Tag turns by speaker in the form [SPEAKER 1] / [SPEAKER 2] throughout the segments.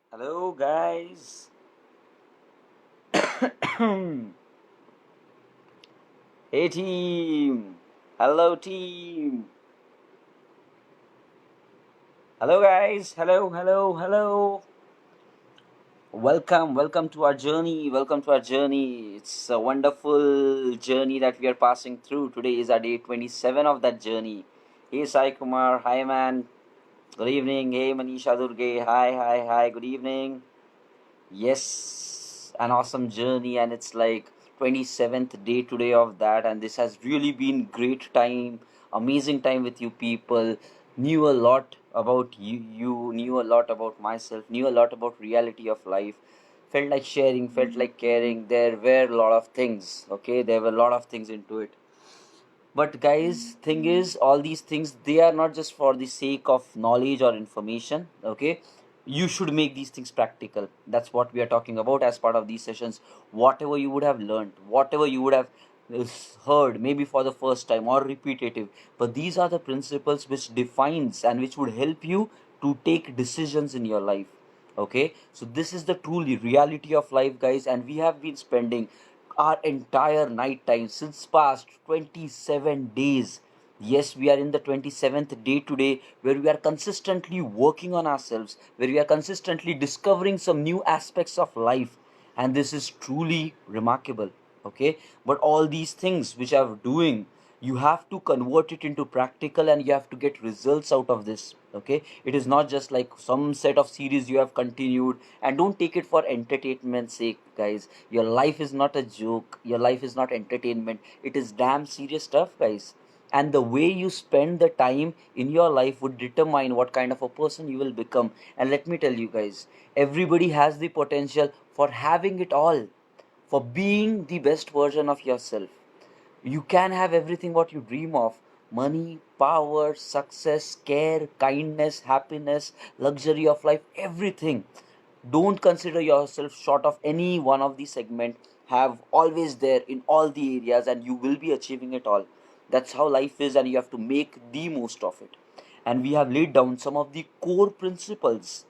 [SPEAKER 1] Hello, guys. Hey, team. Hello, team. Hello, guys. Hello. Welcome to our journey. Welcome to our journey. It's a wonderful journey that we are passing through. Today is our day 27 of that journey. Hey, Sai Kumar. Hi, man. Good evening. Hey, Manisha Durge. Hi. Good evening. Yes, an awesome journey, and it's like 27th day today of that, and this has really been great time, amazing time with you people. Knew a lot about you knew a lot about myself, knew a lot about reality of life. Felt like sharing, felt like caring. There were a lot of things. Okay, there were a lot of things into it. But guys, thing is, all these things they are not just for the sake of knowledge or information. Okay, you should make these things practical. That's what we are talking about as part of these sessions. Whatever you would have learned, whatever you would have heard, maybe for the first time or repetitive, but these are the principles which defines and which would help you to take decisions in your life. Okay, so this is the truly reality of life, guys, and we have been spending our entire night time since past 27 days. Yes, we are in the 27th day today, where we are consistently working on ourselves, where we are consistently discovering some new aspects of life, and this is truly remarkable. Okay, but all these things which I'm doing, you have to convert it into practical and you have to get results out of this. Okay, it is not just like some set of series you have continued, and don't take it for entertainment's sake, guys. Your life is not a joke, your life is not entertainment, it is damn serious stuff, guys. And the way you spend the time in your life would determine what kind of a person you will become. And let me tell you guys, everybody has the potential for having it all, for being the best version of yourself. You can have everything what you dream of: money, power, success, care, kindness, happiness, luxury of life, everything. Don't consider yourself short of any one of these segments. Have always there in all the areas, and you will be achieving it all. That's how life is, and you have to make the most of it. And we have laid down some of the core principles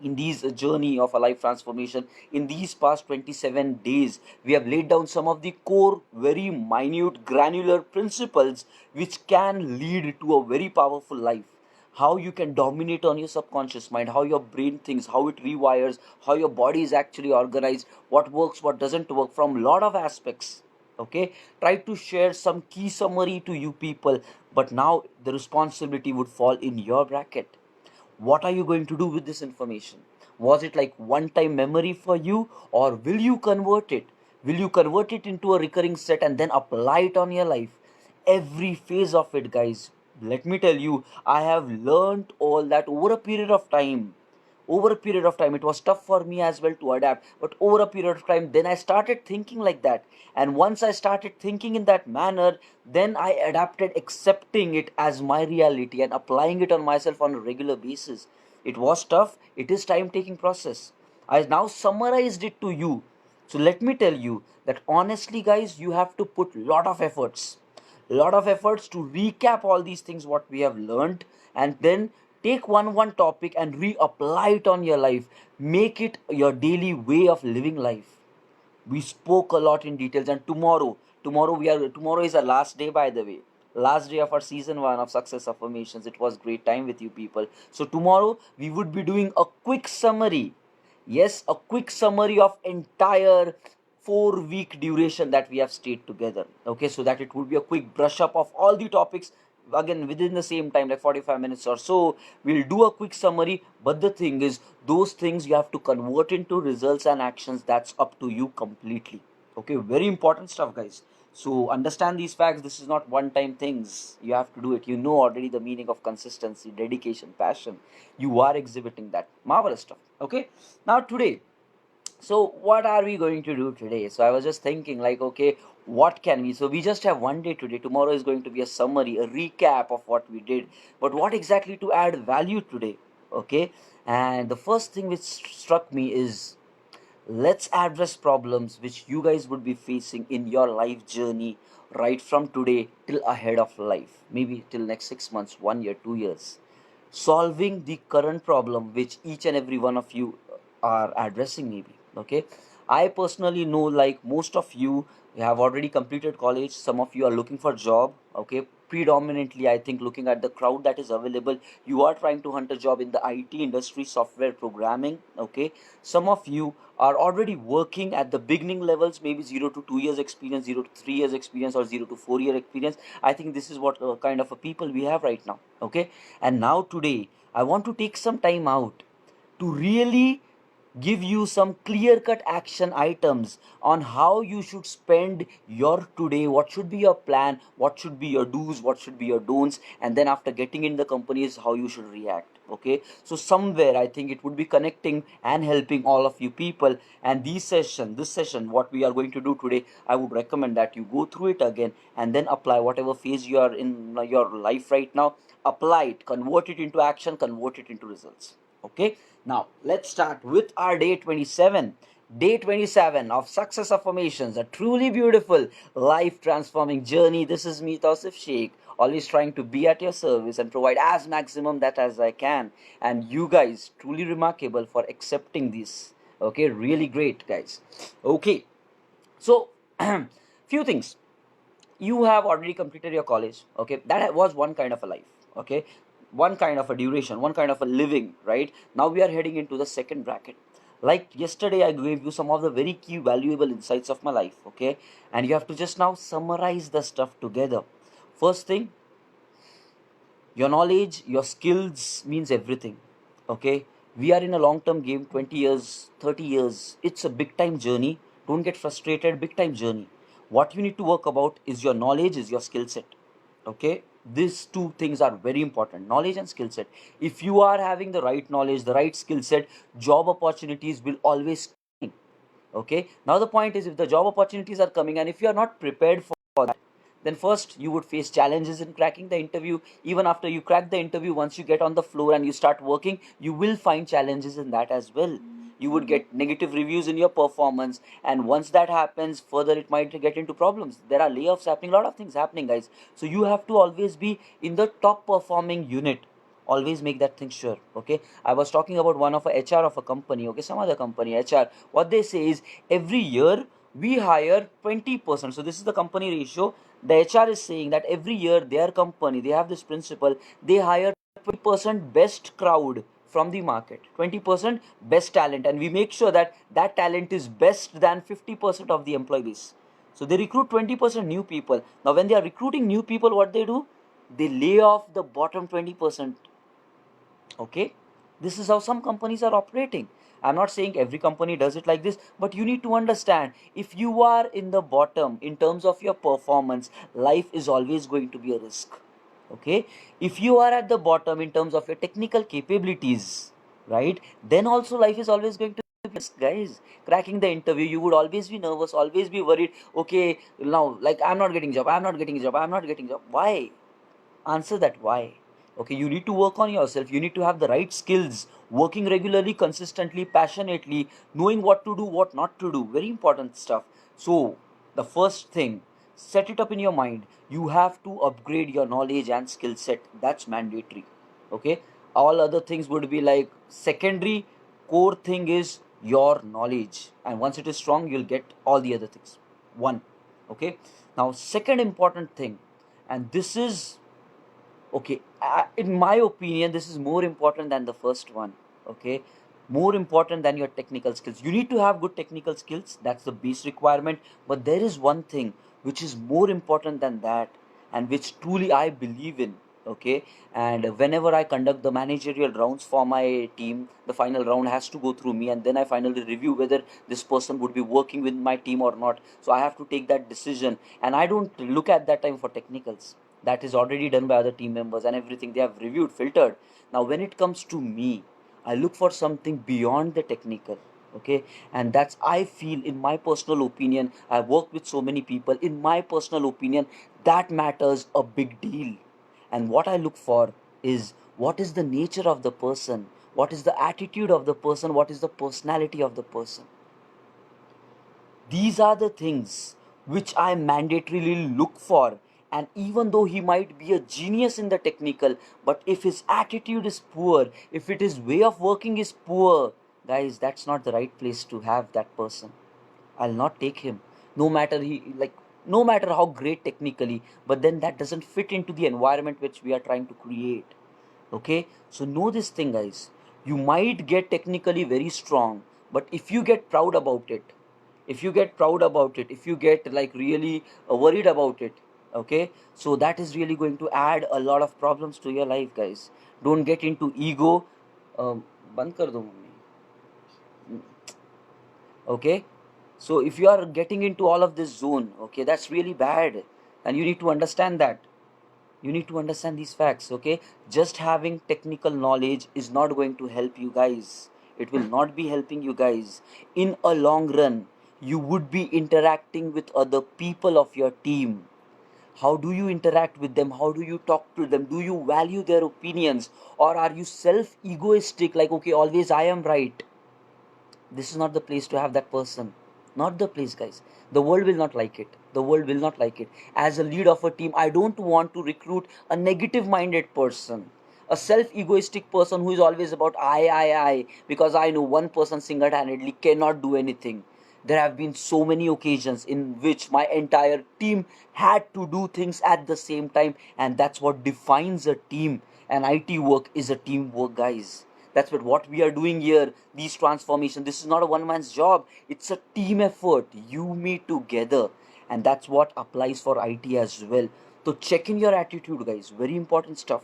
[SPEAKER 1] in these journey of a life transformation. In these past 27 days, we have laid down some of the core, very minute, granular principles which can lead to a very powerful life. How you can dominate on your subconscious mind, how your brain thinks, how it rewires, how your body is actually organized, what works, what doesn't work, from a lot of aspects. Okay, try to share some key summary to you people, but now the responsibility would fall in your bracket. What are you going to do with this information? Was it like one time memory for you, or will you convert it into a recurring set and then apply it on your life? Every phase of it, guys. Let me tell you, I have learned all that over a period of time. Over a period of time, it was tough for me as well to adapt, but over a period of time, then I started thinking like that. And once I started thinking in that manner, then I adapted accepting it as my reality and applying it on myself on a regular basis. It was tough, it is time taking process. I now summarized it to you. So let me tell you that honestly, guys, you have to put lot of efforts to recap all these things what we have learned, and then take one topic and reapply it on your life. Make it your daily way of living life. We spoke a lot in details, and tomorrow is our last day, by the way. Last day of our season 1 of Success Affirmations. It was great time with you people. So tomorrow we would be doing a quick summary. Yes, a quick summary of entire 4 week duration that we have stayed together. Okay, so that it would be a quick brush up of all the topics, again within the same time, like 45 minutes or so. We'll do a quick summary, but the thing is, those things you have to convert into results and actions. That's up to you completely. Okay, very important stuff, guys. So understand these facts. This is not one time things. You have to do it. You know already the meaning of consistency, dedication, passion. You are exhibiting that. Marvelous stuff. Okay, now today, so what are we going to do today? So I was just thinking like, okay, what can we, so we just have one day today. Tomorrow is going to be a summary, a recap of what we did, but what exactly to add value today? Okay, and the first thing which struck me is, let's address problems which you guys would be facing in your life journey, right from today till ahead of life, maybe till next 6 months, 1 year, 2 years. Solving the current problem which each and every one of you are addressing maybe. Okay, I personally know, like most of you have already completed college, some of you are looking for job. Okay, predominantly I think looking at the crowd that is available, you are trying to hunt a job in the IT industry, software programming. Okay, some of you are already working at the beginning levels, maybe 0 to 2 years experience, 0 to 3 years experience, or 0 to 4 year experience. I think this is what kind of a people we have right now. Okay, and now today I want to take some time out to really give you some clear cut action items on how you should spend your today, what should be your plan, what should be your do's, what should be your don'ts, and then after getting in the companies, how you should react. Okay, so somewhere I think it would be connecting and helping all of you people. And this session what we are going to do today, I would recommend that you go through it again and then apply whatever phase you are in your life right now. Apply it, convert it into action, convert it into results. Okay, now let's start with our day 27. Day 27 of Success Affirmations, a truly beautiful life transforming journey. This is me, Tausif Sheikh, always trying to be at your service and provide as maximum that as I can. And you guys, truly remarkable for accepting this. Okay, really great, guys. Okay, so few things. You have already completed your college. Okay, that was one kind of a life. Okay, one kind of a duration, one kind of a living, right? Now we are heading into the second bracket. Like yesterday I gave you some of the very key valuable insights of my life. Okay, and you have to just now summarize the stuff together. First thing, your knowledge, your skills means everything. Okay, we are in a long term game, 20 years, 30 years. It's a big time journey. Don't get frustrated, big time journey. What you need to work about is your knowledge, is your skill set. Okay, these two things are very important, knowledge and skill set. If you are having the right knowledge, the right skill set, job opportunities will always come. Okay, now the point is, if the job opportunities are coming and if you are not prepared for that, then first you would face challenges in cracking the interview. Even after you crack the interview, once you get on the floor and you start working, you will find challenges in that as well. You would get negative reviews in your performance, and once that happens further, it might get into problems. There are layoffs happening, a lot of things happening, guys. So you have to always be in the top performing unit. Always make that thing sure. Okay, I was talking about one of a HR of a company. Okay, some other company HR, what they say is, every year we hire 20%. So this is the company ratio. The HR is saying that every year their company, they have this principle, they hire 20% best crowd from the market, 20% best talent, and we make sure that that talent is best than 50% of the employee base. So they recruit 20% new people. Now when they are recruiting new people, what they do, they lay off the bottom 20%. Okay, this is how some companies are operating. I'm not saying every company does it like this, but you need to understand, if you are in the bottom in terms of your performance, life is always going to be a risk. Okay, if you are at the bottom in terms of your technical capabilities, right, then also life is always going to be a risk, guys. Cracking the interview, you would always be nervous, always be worried. Okay, now, like, I'm not getting job, I'm not getting job, I'm not getting job. Why? Answer that why. Okay, you need to work on yourself, you need to have the right skills, working regularly, consistently, passionately, knowing what to do, what not to do, very important stuff. So the first thing, set it up in your mind, you have to upgrade your knowledge and skill set. That's mandatory. Okay, all other things would be like secondary. Core thing is your knowledge, and once it is strong, you'll get all the other things. One. Okay, now second important thing, and this is, okay, in my opinion, this is more important than the first one. Okay, more important than your technical skills. You need to have good technical skills, that's the base requirement. But there is one thing which is more important than that, and which truly I believe in. Okay, and whenever I conduct the managerial rounds for my team, the final round has to go through me, and then I finally review whether this person would be working with my team or not. So I have to take that decision, and I don't look at that time for technicals. That is already done by other team members, and everything they have reviewed, filtered. Now when it comes to me, I look for something beyond the technical. Okay, and that's, I feel, in my personal opinion, I've worked with so many people, in my personal opinion, that matters a big deal. And what I look for is, what is the nature of the person, what is the attitude of the person, what is the personality of the person. These are the things which I mandatorily look for. And even though he might be a genius in the technical, but if his attitude is poor, if it is way of working is poor, guys, that's not the right place to have that person. I'll not take him. No matter no matter how great technically, but then that doesn't fit into the environment which we are trying to create. Okay, so know this thing, guys. You might get technically very strong, but if you get proud about it, if you get like really worried about it, okay, so that is really going to add a lot of problems to your life, guys. Don't get into ego. um, बंद कर दो mummy. Okay, so if you are getting into all of this zone, okay, that's really bad, and you need to understand that. You need to understand these facts. Okay, just having technical knowledge is not going to help you guys. It will not be helping you guys in a long run. You would be interacting with other people of your team. How do you interact with them? How do you talk to them? Do you value their opinions, or are you self egoistic, like, okay, always I am right? This is not the place to have that person. Not the place, guys. The world will not like it. The world will not like it. As a lead of a team, I don't want to recruit a negative minded person, a self egoistic person who is always about I, because I know one person single handedly cannot do anything. There have been so many occasions in which my entire team had to do things at the same time, and that's what defines a team. And IT work is a teamwork, guys. That's what we are doing here. These transformation, this is not a one man's job, it's a team effort, you me together. And that's what applies for IT as well. So check in your attitude, guys, very important stuff.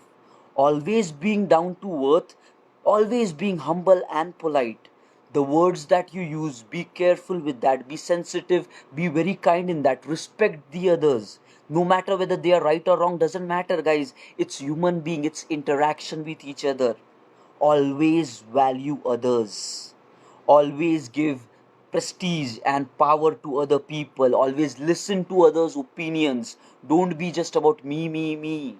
[SPEAKER 1] Always being down to earth, always being humble and polite. The words that you use, be careful with that, be sensitive, be very kind in that, respect the others. No matter whether they are right or wrong, doesn't matter, guys. It's human being, it's interaction with each other. Always value others, always give prestige and power to other people, always listen to others opinions. Don't be just about me.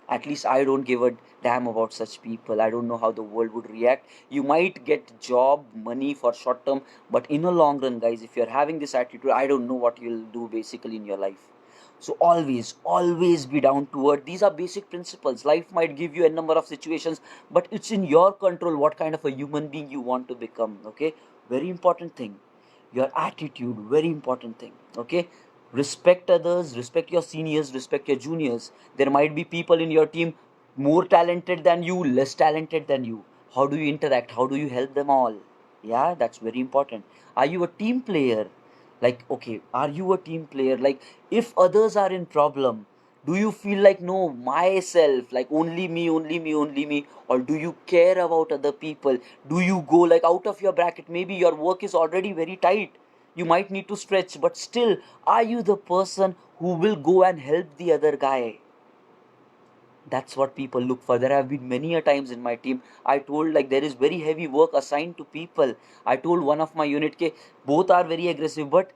[SPEAKER 1] At least I don't give a damn about such people. I don't know how the world would react. You might get job money for short term, but in a long run, guys, if you're having this attitude, I don't know what you'll do basically in your life. So always be down to earth. These are basic principles. Life might give you a number of situations, but it's in your control what kind of a human being you want to become. Okay, very important thing. Your attitude, very important thing. Okay, respect others, respect your seniors, respect your juniors. There might be people in your team more talented than you, less talented than you. How do you interact? How do you help them all? Yeah, that's very important. Are you a team player? Like, okay, are you a team player? Like, if others are in problem, do you feel like, no, myself, like only me, or do you care about other people? Do you go like out of your bracket? Maybe your work is already very tight, you might need to stretch, but still, are you the person who will go and help the other guy? That's what people look for. There have been many a times in my team, I told, like, there is very heavy work assigned to people. I told one of my unit, ke both are very aggressive, but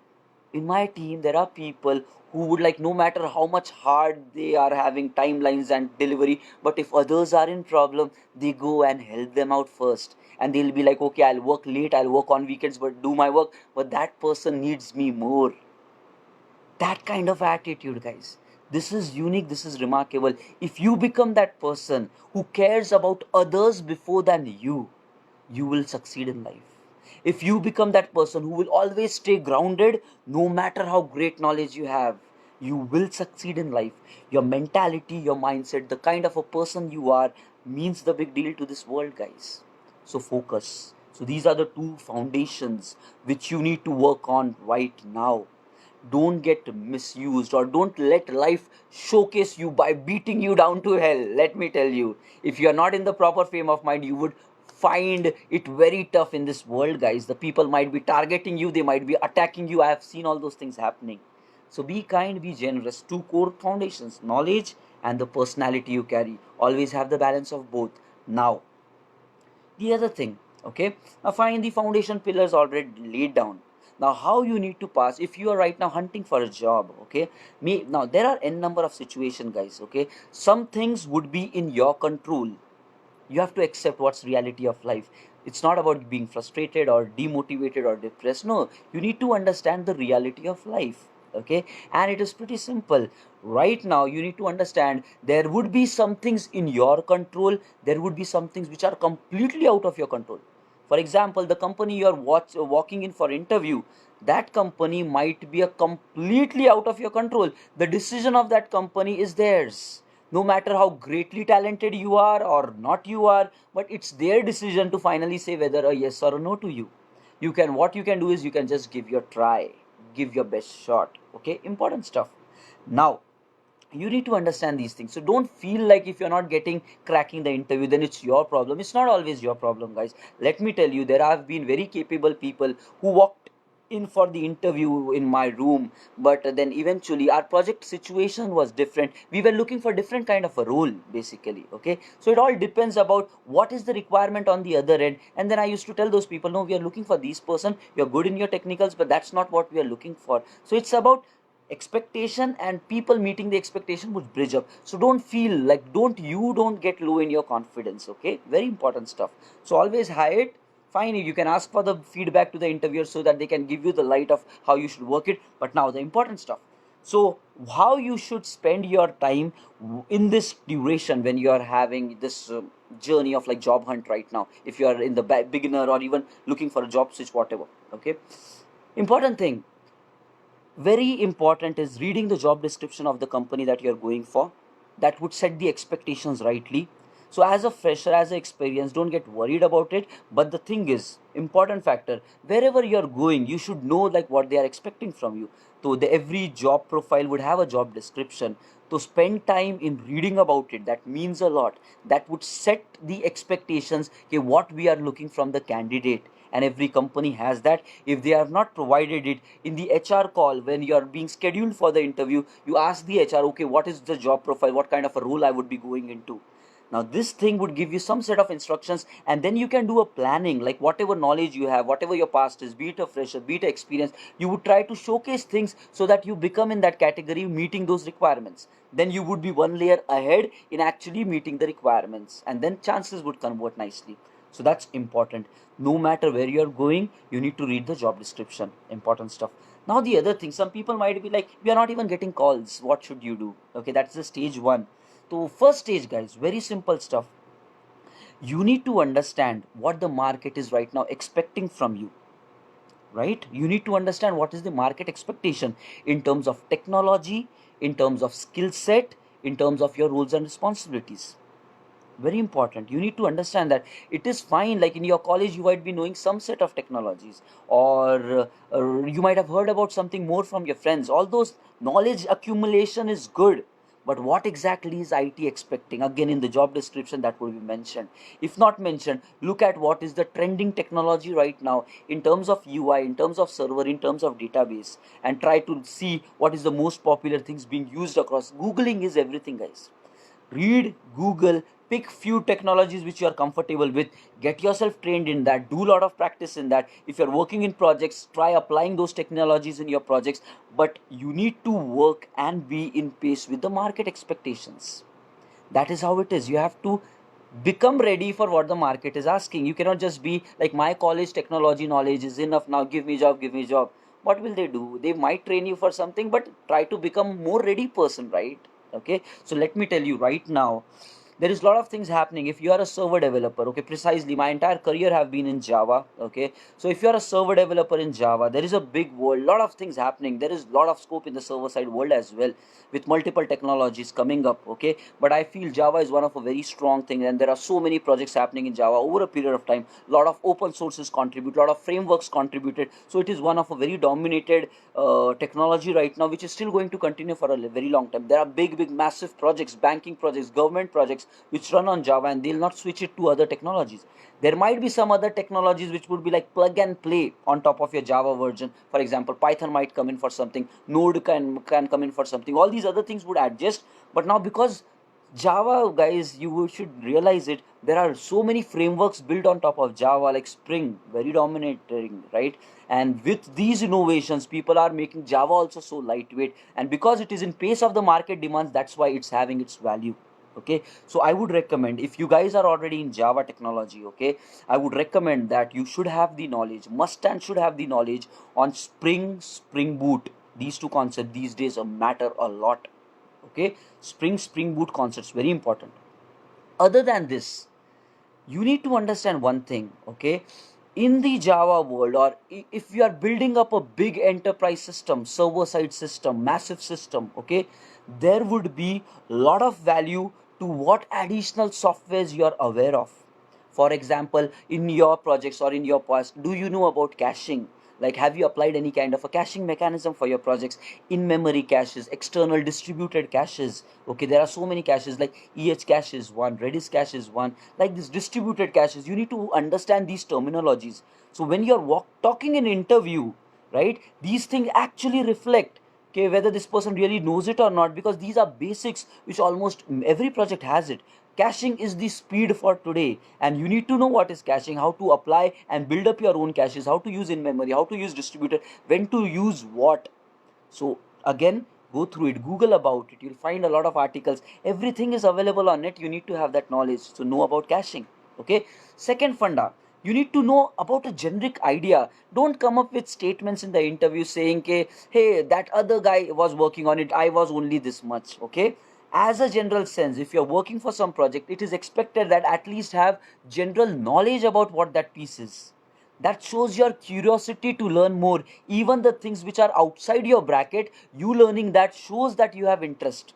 [SPEAKER 1] in my team there are people who would, like, no matter how much hard they are having timelines and delivery, but if others are in problem, they go and help them out first. And they'll be like, okay, I'll work late, I'll work on weekends, but do my work, but that person needs me more. That kind of attitude, guys, this is unique, this is remarkable. If you become that person who cares about others before than you will succeed in life. If you become that person who will always stay grounded, no matter how great knowledge you have, you will succeed in life. Your mentality, your mindset, the kind of a person you are, means the big deal to this world, guys. So focus. So these are the two foundations which you need to work on right now. Don't get misused, or don't let life showcase you by beating you down to hell. Let me tell you, if you are not in the proper frame of mind, you would find it very tough in this world, guys. The people might be targeting you, they might be attacking you. I have seen all those things happening. So be kind, be generous. Two core foundations: knowledge and the personality you carry. Always have the balance of both. Now, the other thing, okay, now find the foundation pillars already laid down. Now how you need to pass, if you are right now hunting for a job, okay, me now there are n number of situation, guys, okay. Some things would be in your control. You have to accept what's reality of life. It's not about being frustrated or demotivated or depressed. No, you need to understand the reality of life. Okay, and it is pretty simple. Right now you need to understand there would be some things in your control, there would be some things which are completely out of your control. For example, the company you are walking in for interview, that company might be a completely out of your control. The decision of that company is theirs. No matter how greatly talented you are or not you are, but it's their decision to finally say whether a yes or a no to you. What you can do is you can just give your try, give your best shot. Okay, important stuff. Now, you need to understand these things, so don't feel like if you're not getting cracking the interview then it's your problem. It's not always your problem, guys. Let me tell you, there have been very capable people who walked in for the interview in my room, but then eventually our project situation was different. We were looking for different kind of a role, basically. Okay, so it all depends about what is the requirement on the other end, and then I used to tell those people, no, we are looking for this person, you're good in your technicals, but that's not what we are looking for. So it's about expectation, and people meeting the expectation would bridge up. So don't feel like, don't get low in your confidence. Okay, very important stuff. So always high it. Fine, you can ask for the feedback to the interviewer so that they can give you the light of how you should work it. But now the important stuff, so how you should spend your time in this duration when you are having this journey of like job hunt right now, if you are in the beginner or even looking for a job switch, whatever. Okay, important thing, very important, is reading the job description of the company that you're going for. That would set the expectations rightly. So as a fresher, as an experience, don't get worried about it. But the thing is, important factor, wherever you're going, you should know like what they are expecting from you. So every job profile would have a job description. So spend time in reading about it. That means a lot. That would set the expectations, okay, what we are looking from the candidate. And every company has that. If they have not provided it in the HR call, when you are being scheduled for the interview, you ask the HR, okay, what is the job profile, what kind of a role I would be going into. Now this thing would give you some set of instructions, and then you can do a planning, like whatever knowledge you have, whatever your past is, be it a fresher, be it an experience, you would try to showcase things so that you become in that category meeting those requirements. Then you would be one layer ahead in actually meeting the requirements, and then chances would convert nicely. So that's important. No matter where you're going, you need to read the job description. Important stuff. Now the other thing, some people might be like, we are not even getting calls, what should you do? Okay, that's the stage one. So first stage, guys, very simple stuff. You need to understand what the market is right now expecting from you. Right, you need to understand what is the market expectation in terms of technology, in terms of skill set, in terms of your roles and responsibilities. Very important, you need to understand that. It is fine, like in your college you might be knowing some set of technologies, or you might have heard about something more from your friends. All those knowledge accumulation is good, but what exactly is IT expecting? Again, in the job description that will be mentioned. If not mentioned, look at what is the trending technology right now in terms of UI, in terms of server, in terms of database, and try to see what is the most popular things being used across. Googling is everything, guys. Read, Google, pick few technologies which you are comfortable with, get yourself trained in that, do a lot of practice in that. If you're working in projects, try applying those technologies in your projects. But you need to work and be in pace with the market expectations. That is how it is. You have to become ready for what the market is asking. You cannot just be like, my college technology knowledge is enough, now give me job, give me job. What will they do? They might train you for something, but try to become more ready person, right? Okay, so let me tell you right now, there is a lot of things happening. If you are a server developer, okay, precisely, my entire career have been in Java. Okay, so if you are a server developer in Java, there is a big world, lot of things happening. There is a lot of scope in the server side world as well, with multiple technologies coming up. Okay, but I feel Java is one of a very strong thing, and there are so many projects happening in Java over a period of time. A lot of open sources contribute, a lot of frameworks contributed, so it is one of a very dominated technology right now, which is still going to continue for a very long time. There are big massive projects, banking projects, government projects, which run on Java, and they'll not switch it to other technologies. There might be some other technologies which would be like plug and play on top of your Java version. For example, Python might come in for something, Node can come in for something. All these other things would adjust. But now, because Java, guys, you should realize it, there are so many frameworks built on top of Java, like Spring, very dominating, right? And with these innovations, people are making Java also so lightweight. And because it is in pace of the market demands, that's why it's having its value. Okay, so I would recommend, if you guys are already in Java technology, okay, I would recommend that you should have the knowledge, must and should have the knowledge on Spring, Spring Boot. These two concepts these days matter a lot. Okay, Spring Boot concepts, very important. Other than this, you need to understand one thing. Okay, in the Java world, or if you are building up a big enterprise system, server side system, massive system, okay, there would be a lot of value to what additional softwares you are aware of. For example, in your projects or in your past, do you know about caching? Like, have you applied any kind of a caching mechanism for your projects? In memory caches, external distributed caches. Okay, there are so many caches, like cache is one, Redis cache is one, like this distributed caches. You need to understand these terminologies. So when you're talking in interview, right, these things actually reflect, okay, whether this person really knows it or not, because these are basics which almost every project has it. Caching is the speed for today, and you need to know what is caching, how to apply and build up your own caches, how to use in memory, how to use distributed, when to use what. So again, go through it, Google about it, you'll find a lot of articles, everything is available on it. You need to have that knowledge to know about caching. Okay. Second funda, you need to know about a generic idea. Don't come up with statements in the interview saying, okay, hey, that other guy was working on it, I was only this much. Okay. As a general sense, if you're working for some project, it is expected that at least have general knowledge about what that piece is. That shows your curiosity to learn more. Even the things which are outside your bracket, you learning that shows that you have interest.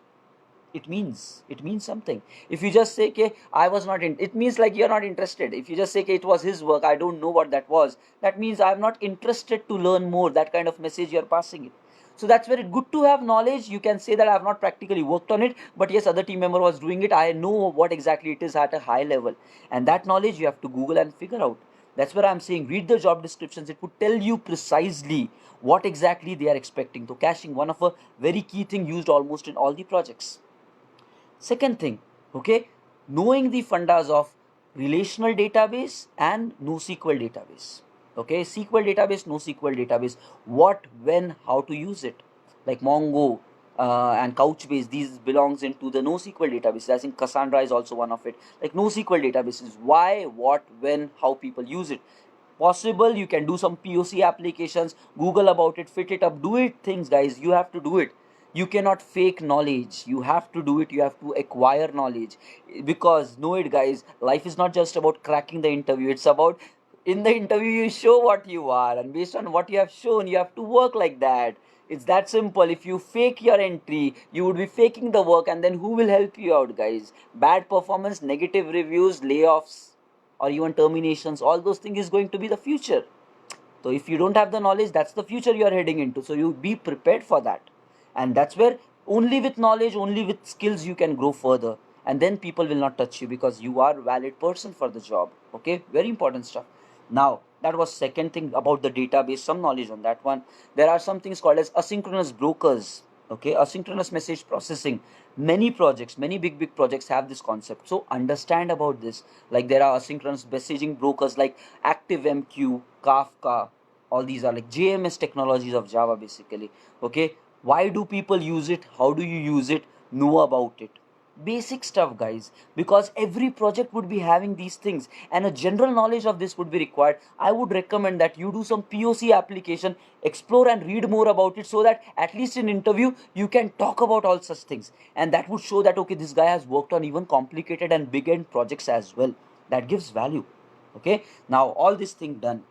[SPEAKER 1] It means something. If you just say, okay, I was not in, it means like you're not interested. If you just say, okay, it was his work, I don't know what that was, that means I'm not interested to learn more. That kind of message you're passing it. So that's very good to have knowledge. You can say that I have not practically worked on it, but yes, other team member was doing it, I know what exactly it is at a high level. And that knowledge you have to Google and figure out. That's where I'm saying read the job descriptions. It would tell you precisely what exactly they are expecting. So caching, one of a very key thing used almost in all the projects. Second thing, okay, knowing the fundas of relational database and NoSQL database. Okay, SQL database, NoSQL database, what, when, how to use it. Like Mongo and Couchbase, these belongs into the NoSQL database. I think Cassandra is also one of it. Like NoSQL databases, why, what, when, how people use it. Possible, you can do some POC applications, Google about it, fit it up, do it things, guys. You have to do it. You cannot fake knowledge. You have to do it. You have to acquire knowledge, because know it, guys, life is not just about cracking the interview. It's about, in the interview, you show what you are, and based on what you have shown, you have to work like that. It's that simple. If you fake your entry, you would be faking the work, and then who will help you out, guys? Bad performance, negative reviews, layoffs, or even terminations, all those things is going to be the future. So if you don't have the knowledge, that's the future you are heading into. So you be prepared for that. And that's where only with knowledge, only with skills you can grow further. And then people will not touch you, because you are a valid person for the job. Okay, very important stuff. Now, that was second thing about the database, some knowledge on that one. There are some things called as asynchronous brokers. Okay, asynchronous message processing. Many projects, many big projects have this concept. So understand about this. Like there are asynchronous messaging brokers like ActiveMQ, Kafka. All these are like JMS technologies of Java basically. Okay, why do people use it? How do you use it? Know about it. Basic stuff, guys, because every project would be having these things, and a general knowledge of this would be required. I would recommend that you do some POC application, explore and read more about it, so that at least in interview you can talk about all such things, and that would show that okay, this guy has worked on even complicated and big end projects as well. That gives value. Okay, now all this thing done,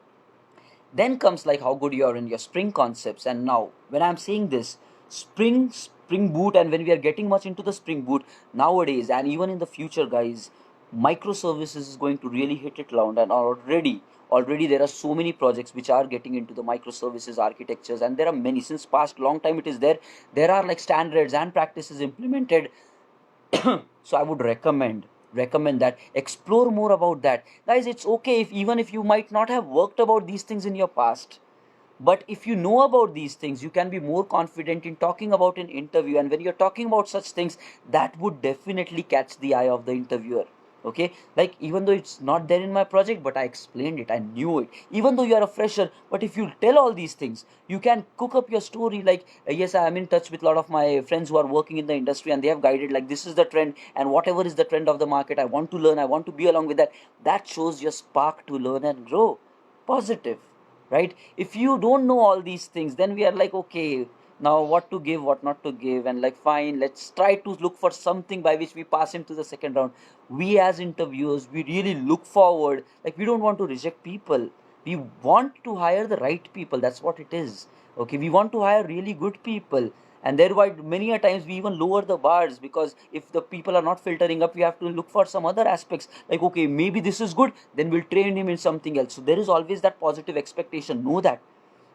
[SPEAKER 1] then comes like how good you are in your Spring concepts. And now when I'm saying this, Spring Boot, and when we are getting much into the Spring Boot nowadays and even in the future, guys, microservices is going to really hit it loud. And already there are so many projects which are getting into the microservices architectures, and there are many since past long time it is there. There are like standards and practices implemented. So I would recommend that explore more about that, guys. It's okay if even if you might not have worked about these things in your past, but if you know about these things, you can be more confident in talking about an interview. And when you're talking about such things, that would definitely catch the eye of the interviewer. Okay, like even though it's not there in my project, but I explained it, I knew it. Even though you are a fresher, but if you tell all these things, you can cook up your story like, yes, I am in touch with a lot of my friends who are working in the industry, and they have guided like this is the trend, and whatever is the trend of the market, I want to learn, I want to be along with that. That shows your spark to learn and grow. Positive, right? If you don't know all these things, then we are like, okay, now what to give, what not to give, and like fine, let's try to look for something by which we pass into the second round. We as interviewers, we really look forward, like we don't want to reject people. We want to hire the right people. That's what it is. Okay, we want to hire really good people, and thereby many a times we even lower the bars, because if the people are not filtering up, we have to look for some other aspects, like okay, maybe this is good, then we'll train him in something else. So there is always that positive expectation. Know that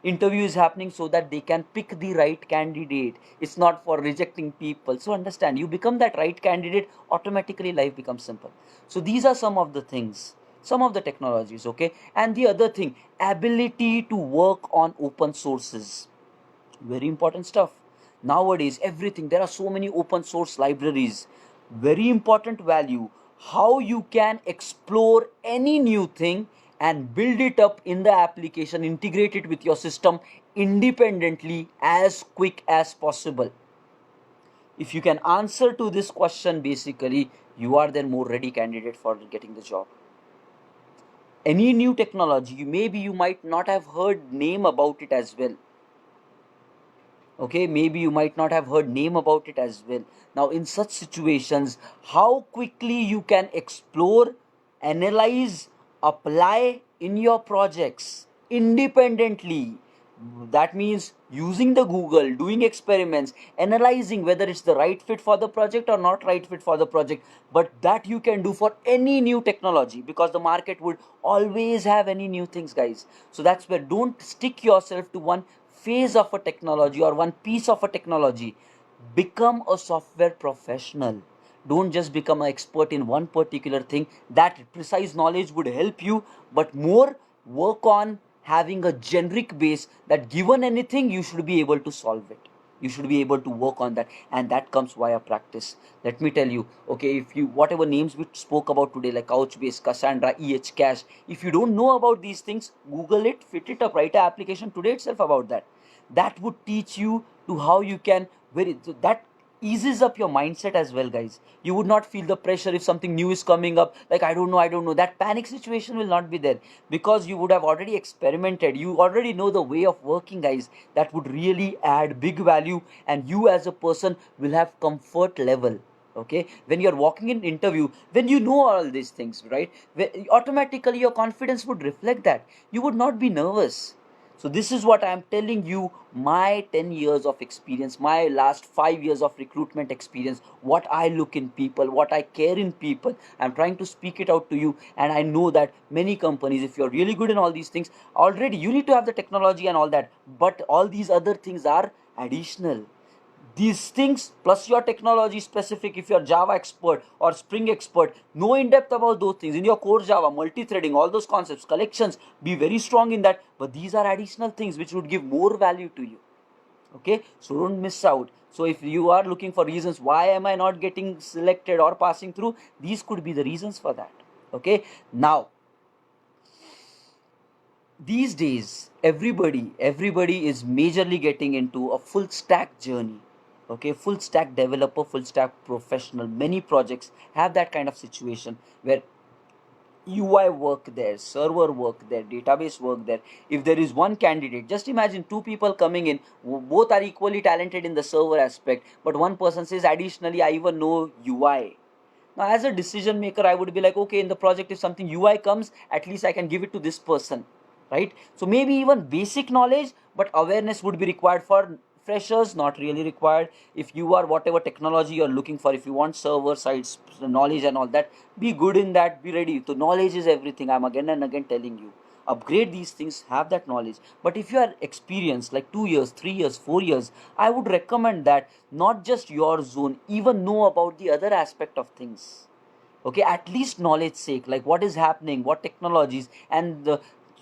[SPEAKER 1] interview is happening so that they can pick the right candidate. It's not for rejecting people. So understand, you become that right candidate, automatically life becomes simple. So these are some of the things, some of the technologies. Okay, and the other thing, ability to work on open sources, very important stuff. Nowadays everything, there are so many open source libraries. Very important value, how you can explore any new thing and build it up in the application, integrate it with your system independently as quick as possible. If you can answer to this question, basically you are then more ready candidate for getting the job. Any new technology, maybe you might not have heard name about it as well. Okay, maybe you might not have heard name about it as well. Now in such situations, how quickly you can explore, analyze, apply in your projects independently. That means using the Google, doing experiments, analyzing whether it's the right fit for the project or not right fit for the project. But that you can do for any new technology, because the market would always have any new things, guys. So that's where, don't stick yourself to one phase of a technology or one piece of a technology. Become a software professional. Don't just become an expert in one particular thing. That precise knowledge would help you, but more work on having a generic base, that given anything you should be able to solve it. You should be able to work on that, and that comes via practice. Let me tell you, okay, if you, whatever names we spoke about today, like Couchbase, Cassandra, Cache, if you don't know about these things, Google it, fit it up, write an application today itself about that. That would teach you to how you can, very, so that eases up your mindset as well, guys. You would not feel the pressure if something new is coming up, like I don't know, that panic situation will not be there, because you would have already experimented, you already know the way of working, guys. That would really add big value, and you as a person will have comfort level. Okay, when you're walking in interview, when you know all these things, right, automatically your confidence would reflect that. You would not be nervous. So this is what I am telling you, my 10 years of experience, my last 5 years of recruitment experience, what I look in people, what I care in people. I'm trying to speak it out to you, and I know that many companies, if you're really good in all these things, already you need to have the technology and all that, but all these other things are additional. These things plus your technology specific, if you're Java expert or Spring expert, know in depth about those things in your core Java, multi-threading, all those concepts, collections, be very strong in that. But these are additional things which would give more value to you. Okay, so don't miss out. So if you are looking for reasons why am I not getting selected or passing through, these could be the reasons for that. Okay, now these days everybody is majorly getting into a full stack journey. Okay, full stack developer, full stack professional, many projects have that kind of situation where UI work there, server work there, database work there. If there is one candidate, just imagine two people coming in, both are equally talented in the server aspect, but one person says additionally I even know UI. Now as a decision maker, I would be like, okay, in the project if something UI comes, at least I can give it to this person, right? So maybe even basic knowledge, but awareness would be required for freshers, not really required. If you are whatever technology you're looking for, if you want server sides knowledge and all that, be good in that, be ready. So knowledge is everything, I'm again and again telling you. Upgrade these things, have that knowledge. But if you are experienced like 2 years, 3 years, 4 years, I would recommend that not just your zone, even know about the other aspect of things. Okay, at least knowledge sake, like what is happening, what technologies, and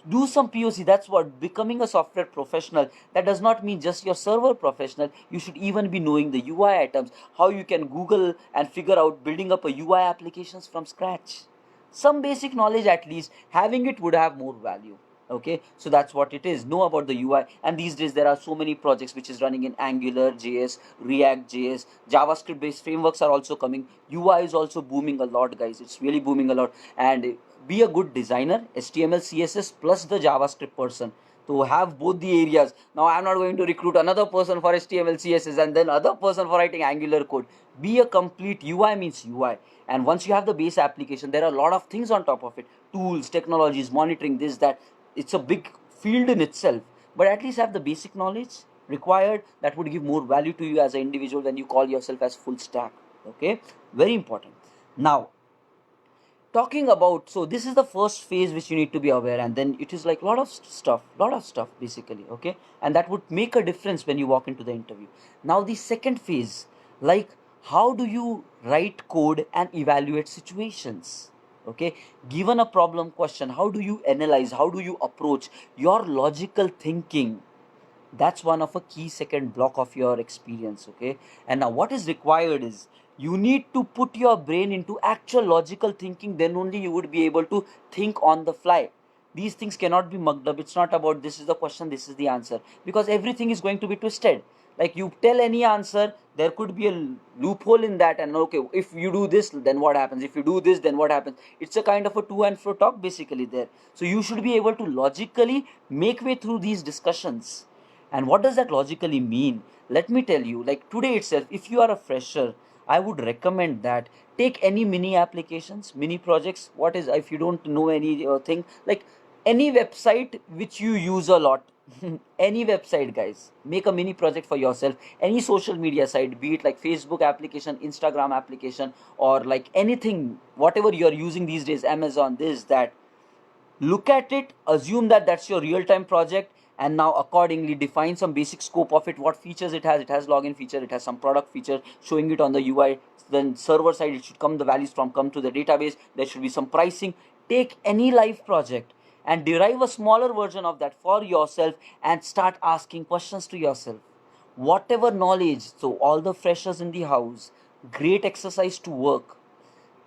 [SPEAKER 1] do some POC. That's what becoming a software professional. That does not mean just your server professional. You should even be knowing the UI items, how you can Google and figure out building up a UI applications from scratch. Some basic knowledge, at least having it would have more value. Okay, so that's what it is. Know about the UI. And these days there are so many projects which is running in Angular JS, React JS, JavaScript based frameworks are also coming. UI is also booming a lot, guys. It's really booming a lot. And be a good designer, HTML CSS plus the JavaScript person, to have both the areas. Now I'm not going to recruit another person for HTML CSS and then other person for writing Angular code. Be a complete. UI means UI. And once you have the base application, there are a lot of things on top of it, tools, technologies, monitoring, this, that. it's a big field in itself, but at least have the basic knowledge required that would give more value to you as an individual when you call yourself as full stack. Okay, very important. Now, talking about, so this is the first phase which you need to be aware, and then it is like lot of stuff basically. Okay, and that would make a difference when you walk into the interview. Now the second phase, like, how do you write code and evaluate situations? Okay, given a problem question, how do you analyze, how do you approach your logical thinking? That's one of a key second block of your experience. Okay, and now what is required is you need to put your brain into actual logical thinking, then only you would be able to think on the fly. These things cannot be mugged up. It's not about this is the question, this is the answer, because everything is going to be twisted. Like, you tell any answer, there could be a loophole in that, and okay, if you do this, then what happens, if you do this, then what happens. It's a kind of a to and fro talk basically there. So you should be able to logically make way through these discussions. And what does that logically mean? Let me tell you, like today itself, if you are a fresher, I would recommend that take any mini applications, mini projects. What is, if you don't know any thing, like any website which you use a lot, any website, guys, make a mini project for yourself. Any social media site, be it like Facebook application, Instagram application, or like anything, whatever you are using these days, Amazon, this, that, look at it, assume that that's your real-time project, and now accordingly define some basic scope of it, what features it has. It has login feature, it has some product feature showing it on the UI. Then server side, it should come, the values from come to the database, there should be some pricing. Take any live project and derive a smaller version of that for yourself, and start asking questions to yourself. Whatever knowledge, so all the freshers in the house, great exercise to work,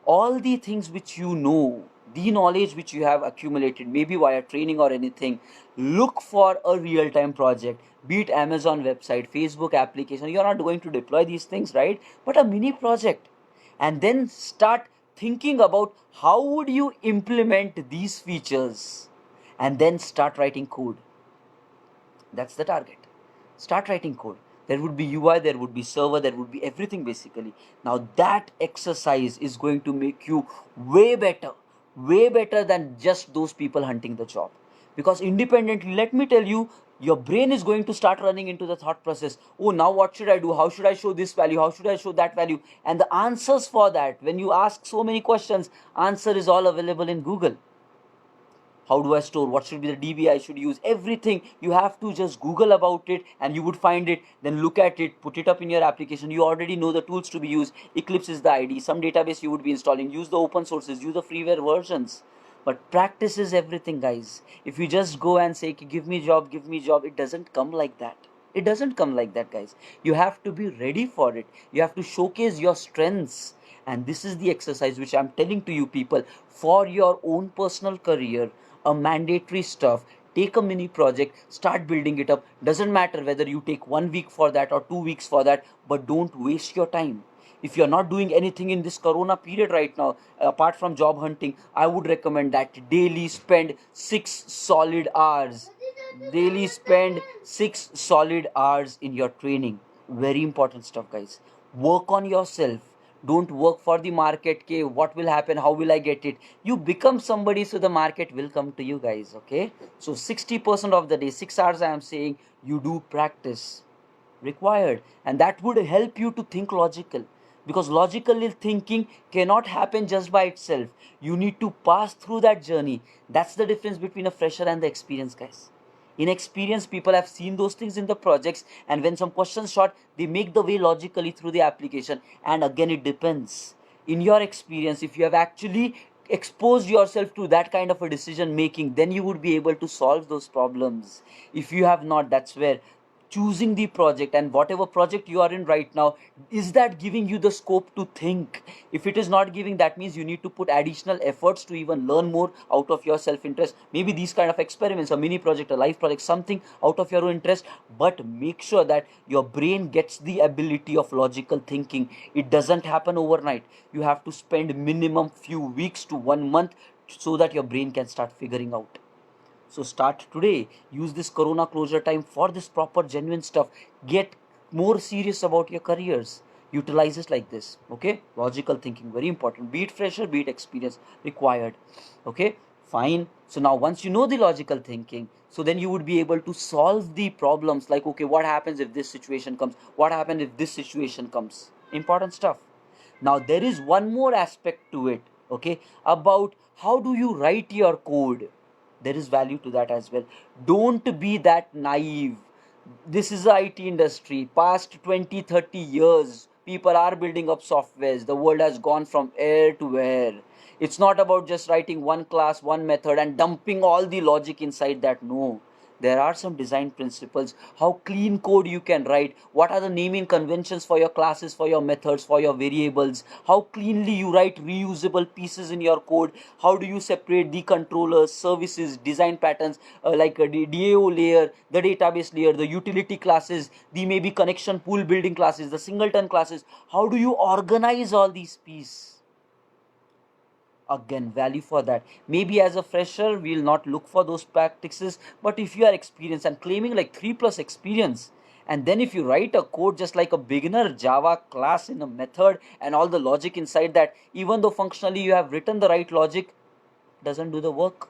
[SPEAKER 1] all the things which you know, the knowledge which you have accumulated, maybe via training or anything, look for a real time project, be it Amazon website, Facebook application. You're not going to deploy these things, right? But a mini project. And then start thinking about how would you implement these features, and then start writing code. That's the target. Start writing code. There would be UI, there would be server, there would be everything basically. Now that exercise is going to make you way better than just those people hunting the job. Because independently, let me tell you, your brain is going to start running into the thought process. Oh, now what should I do? How should I show this value? How should I show that value? And the answers for that, when you ask so many questions, answer is all available in Google. How do I store, what should be the DB I should use, everything. You have to just Google about it and you would find it. Then look at it, put it up in your application. You already know the tools to be used. Eclipse is the ID, some database you would be installing. Use the open sources, use the freeware versions. But practice is everything, guys. If you just go and say give me job, give me job, it doesn't come like that. It doesn't come like that, guys. You have to be ready for it. You have to showcase your strengths. And this is the exercise which I'm telling to you people, for your own personal career, a mandatory stuff. Take a mini project, start building it up. Doesn't matter whether you take 1 week for that or 2 weeks for that, but don't waste your time. If you're not doing anything in this corona period right now, apart from job hunting, I would recommend that daily spend 6 solid hours. Daily spend 6 solid hours in your training. Very important stuff, guys. Work on yourself. Don't work for the market. Okay, what will happen, how will I get it? You become somebody, so the market will come to you, guys. Okay, so 60% of the day, 6 hours I am saying, you do practice required, and that would help you to think logical, because logical thinking cannot happen just by itself. You need to pass through that journey. That's the difference between a fresher and the experienced, guys. Inexperienced people have seen those things in the projects, and when some questions short, they make the way logically through the application. And again, it depends. In your experience, if you have actually exposed yourself to that kind of a decision making, then you would be able to solve those problems. If you have not, that's where choosing the project, and whatever project you are in right now, is that giving you the scope to think? If it is not giving, that means you need to put additional efforts to even learn more out of your self interest. Maybe these kind of experiments, a mini project, a life project, something out of your own interest. But make sure that your brain gets the ability of logical thinking. It doesn't happen overnight. You have to spend minimum few weeks to 1 month, so that your brain can start figuring out. So start today. Use this corona closure time for this proper genuine stuff. Get more serious about your careers. Utilize it like this. Okay? Logical thinking, very important. Be it fresher, be it experience, required. Okay? Fine. So now once you know the logical thinking, so then you would be able to solve the problems like, okay, what happens if this situation comes? What happens if this situation comes? Important stuff. Now there is one more aspect to it, okay, about how do you write your code. There is value to that as well. Don't be that naive. This is the IT industry. Past 20, 30 years, people are building up softwares. The world has gone from air to air. It's not about just writing one class, one method, and dumping all the logic inside that. No, there are some design principles, how clean code you can write, what are the naming conventions for your classes, for your methods, for your variables, how cleanly you write reusable pieces in your code, how do you separate the controllers, services, design patterns, like a DAO layer, the database layer, the utility classes, the maybe connection pool building classes, the singleton classes, how do you organize all these pieces? Again, value for that. Maybe as a fresher we'll not look for those practices, but if you are experienced and claiming like 3 plus experience, and then if you write a code just like a beginner Java class in a method and all the logic inside that, even though functionally you have written the right logic, doesn't do the work.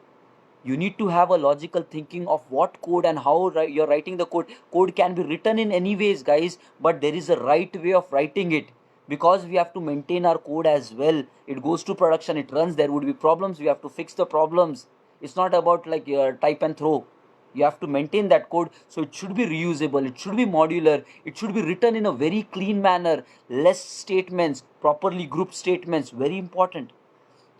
[SPEAKER 1] You need to have a logical thinking of what code and how you're writing the code can be written in any ways, guys, but there is a right way of writing it, because we have to maintain our code as well. It goes to production, it runs, there would be problems, we have to fix the problems. It's not about like type and throw. You have to maintain that code, so it should be reusable, it should be modular, it should be written in a very clean manner, less statements, properly grouped statements, very important.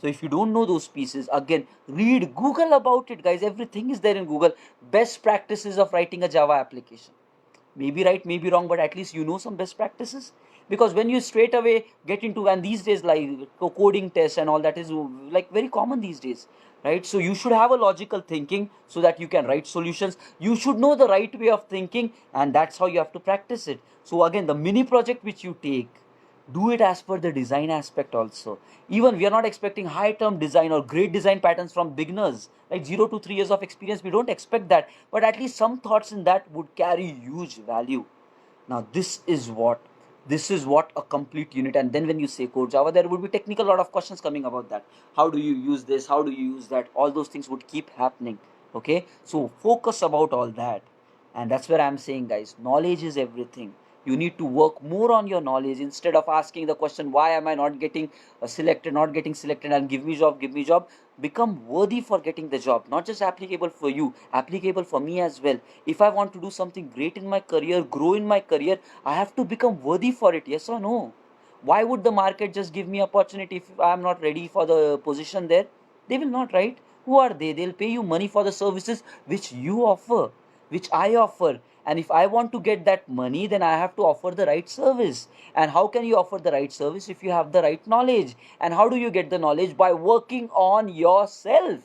[SPEAKER 1] So if you don't know those pieces, again, read, Google about it, guys. Everything is there in Google. Best practices of writing a Java application. Maybe right, maybe wrong, but at least you know some best practices. Because when you straight away get into, and these days like coding tests and all that is like very common these days, right? So you should have a logical thinking so that you can write solutions. You should know the right way of thinking, and that's how you have to practice it. So again, the mini project which you take, do it as per the design aspect also. Even we are not expecting high term design or great design patterns from beginners like 0 to 3 years of experience, we don't expect that, but at least some thoughts in that would carry huge value. Now this is what a complete unit. And then when you say core Java, there would be technical lot of questions coming about that. How do you use this, how do you use that? All those things would keep happening. Okay, so focus about all that. And that's where I'm saying, guys, knowledge is everything. You need to work more on your knowledge instead of asking the question, why am I not getting selected, not getting selected, and give me job, give me job. Become worthy for getting the job, not just applicable for you, applicable for me as well. If I want to do something great in my career, grow in my career, I have to become worthy for it. Yes or no? Why would the market just give me opportunity if I am not ready for the position there? They will not, right? Who are they? They'll pay you money for the services which you offer, which I offer. And if I want to get that money, then I have to offer the right service. And how can you offer the right service if you have the right knowledge? And how do you get the knowledge? By working on yourself.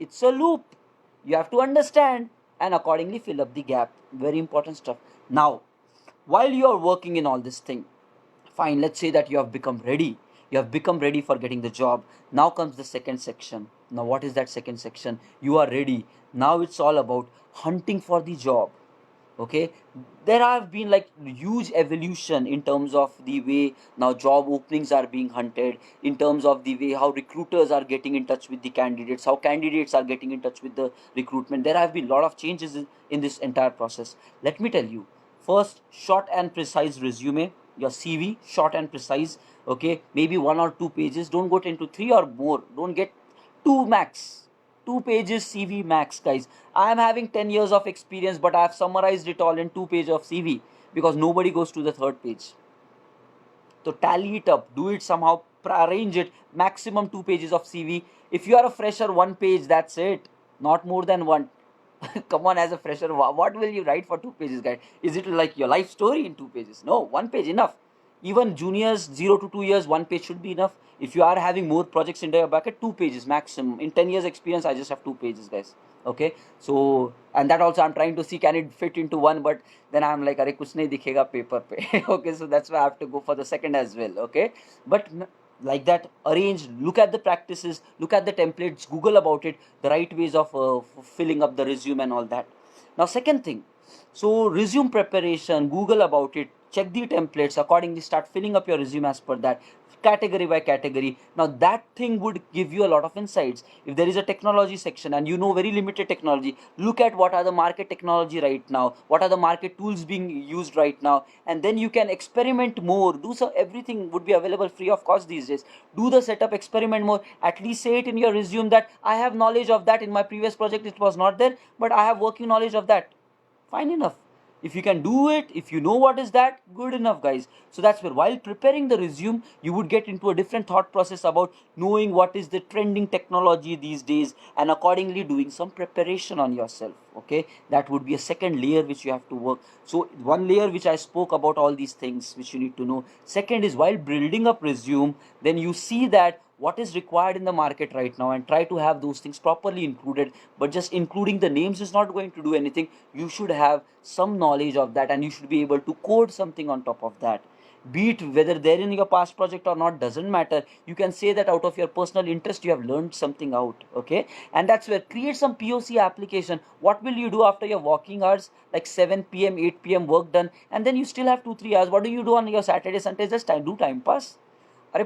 [SPEAKER 1] It's a loop. You have to understand and accordingly fill up the gap. Very important stuff. Now, while you are working in all this thing, fine, let's say that you have become ready. You have become ready for getting the job. Now comes the second section. Now, what is that second section? You are ready. Now it's all about hunting for the job. Okay, there have been like huge evolution in terms of the way now job openings are being hunted, in terms of the way how recruiters are getting in touch with the candidates, how candidates are getting in touch with the recruitment. There have been a lot of changes in this entire process. Let me tell you, first, short and precise resume, your CV, short and precise. Okay, maybe 1 or 2 pages, don't go into 3 or more, don't get 2 max, 2 pages CV max, guys. I am having 10 years of experience, but I have summarized it all in 2 pages of CV, because nobody goes to the third page. So tally it up, do it somehow, arrange it. Maximum 2 pages of CV. If you are a fresher, 1 page, that's it. Not more than one. Come on, as a fresher, what will you write for 2 pages, guys? Is it like your life story in 2 pages? No, 1 page enough. Even juniors, 0 to 2 years, 1 page should be enough. If you are having more projects in your bucket, 2 pages maximum. In 10 years experience, I just have 2 pages, guys. Okay, so and that also I'm trying to see can it fit into one, but then I'm like, अरे कुछ नहीं दिखेगा paper पे. Okay, so that's why I have to go for the second as well. Okay, but like that, arrange, look at the practices, look at the templates, Google about it, the right ways of filling up the resume and all that. Now, second thing, so resume preparation, Google about it, check the templates accordingly, start filling up your resume as per that, category by category. Now that thing would give you a lot of insights. If there is a technology section and you know very limited technology, look at what are the market technology right now, what are the market tools being used right now, and then you can experiment more. Do so, everything would be available free of cost these days. Do the setup, experiment more, at least say it in your resume that I have knowledge of that, in my previous project it was not there, but I have working knowledge of that. Fine enough. If you can do it, if you know what is that, good enough, guys. So that's where, while preparing the resume, you would get into a different thought process about knowing what is the trending technology these days, and accordingly doing some preparation on yourself. Okay, that would be a second layer which you have to work. So one layer which I spoke about, all these things which you need to know. Second is, while building up resume, then you see that what is required in the market right now and try to have those things properly included. But just including the names is not going to do anything. You should have some knowledge of that, and you should be able to code something on top of that. Be it whether they're in your past project or not, doesn't matter. You can say that out of your personal interest you have learned something out. Okay, and that's where, create some POC application. What will you do after your working hours, like 7 p.m., 8 p.m. work done, and then you still have 2 3 hours? What do you do on your Saturday, Sunday? Just do time pass.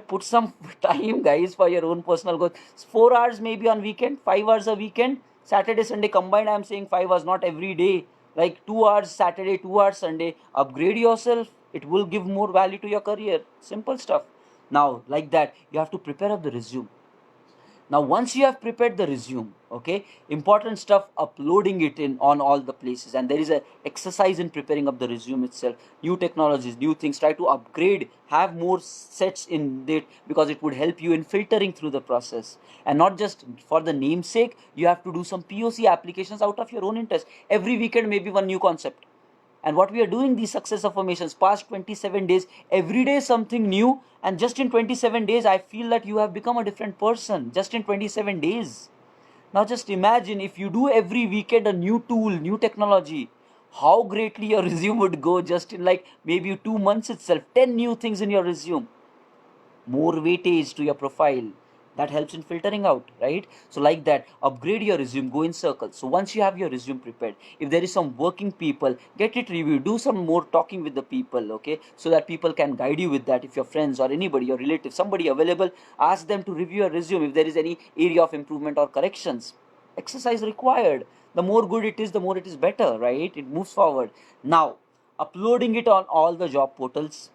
[SPEAKER 1] Put some time, guys, for your own personal growth. 4 hours maybe on weekend, 5 hours a weekend, Saturday Sunday combined. I'm saying 5 hours, not every day. Like 2 hours Saturday, 2 hours Sunday. Upgrade yourself. It will give more value to your career. Simple stuff. Now, like that, you have to prepare up the resume. Now once you have prepared the resume, okay, important stuff, uploading it in on all the places. And there is a exercise in preparing up the resume itself. New technologies, new things, try to upgrade, have more sets in it, because it would help you in filtering through the process. And not just for the namesake, you have to do some POC applications out of your own interest. Every weekend maybe one new concept. And what we are doing, these success affirmations, past 27 days, every day something new. And just in 27 days, I feel that you have become a different person, just in 27 days. Now just imagine, if you do every weekend a new tool, new technology, how greatly your resume would go just in like maybe 2 months itself. 10 new things in your resume, more weightage to your profile. That helps in filtering out, right? So like that, upgrade your resume, go in circles. So once you have your resume prepared, if there is some working people, get it reviewed, do some more talking with the people, okay, so that people can guide you with that. If your friends or anybody, your relative, somebody available, ask them to review your resume if there is any area of improvement or corrections. Exercise required. The more good it is, the more it is better, right? It moves forward. Now, uploading it on all the job portals.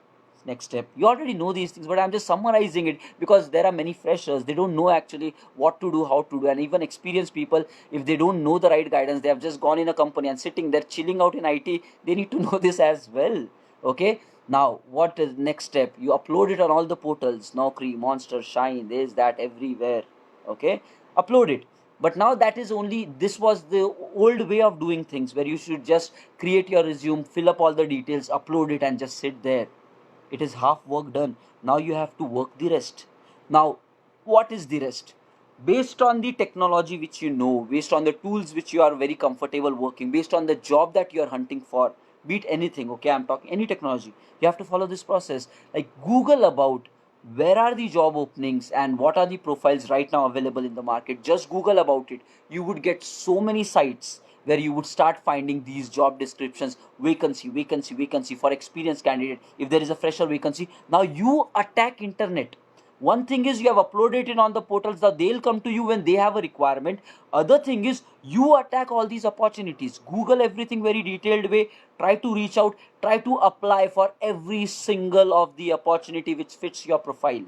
[SPEAKER 1] Next step, you already know these things, but I'm just summarizing it because there are many freshers, they don't know actually what to do, how to do. And even experienced people, if they don't know the right guidance, they have just gone in a company and sitting there chilling out in IT, they need to know this as well. Okay, now what is next step? You upload it on all the portals, Naukri, Monster, Shine, this, that, everywhere. Okay, upload it. But now that is only, this was the old way of doing things, where you should just create your resume, fill up all the details, upload it, and just sit there. It is half work done. Now you have to work the rest. Now, what is the rest? Based on the technology which you know, based on the tools which you are very comfortable working, based on the job that you are hunting for, be it anything, okay, I'm talking any technology, you have to follow this process. Like, Google about where are the job openings and what are the profiles right now available in the market. Just Google about it. You would get so many sites where you would start finding these job descriptions, vacancy, vacancy, vacancy for experienced candidate. If there is a fresher vacancy, now you attack internet. One thing is, you have uploaded it on the portals, that they'll come to you when they have a requirement. Other thing is, you attack all these opportunities, Google everything very detailed way, try to reach out, try to apply for every single of the opportunity which fits your profile.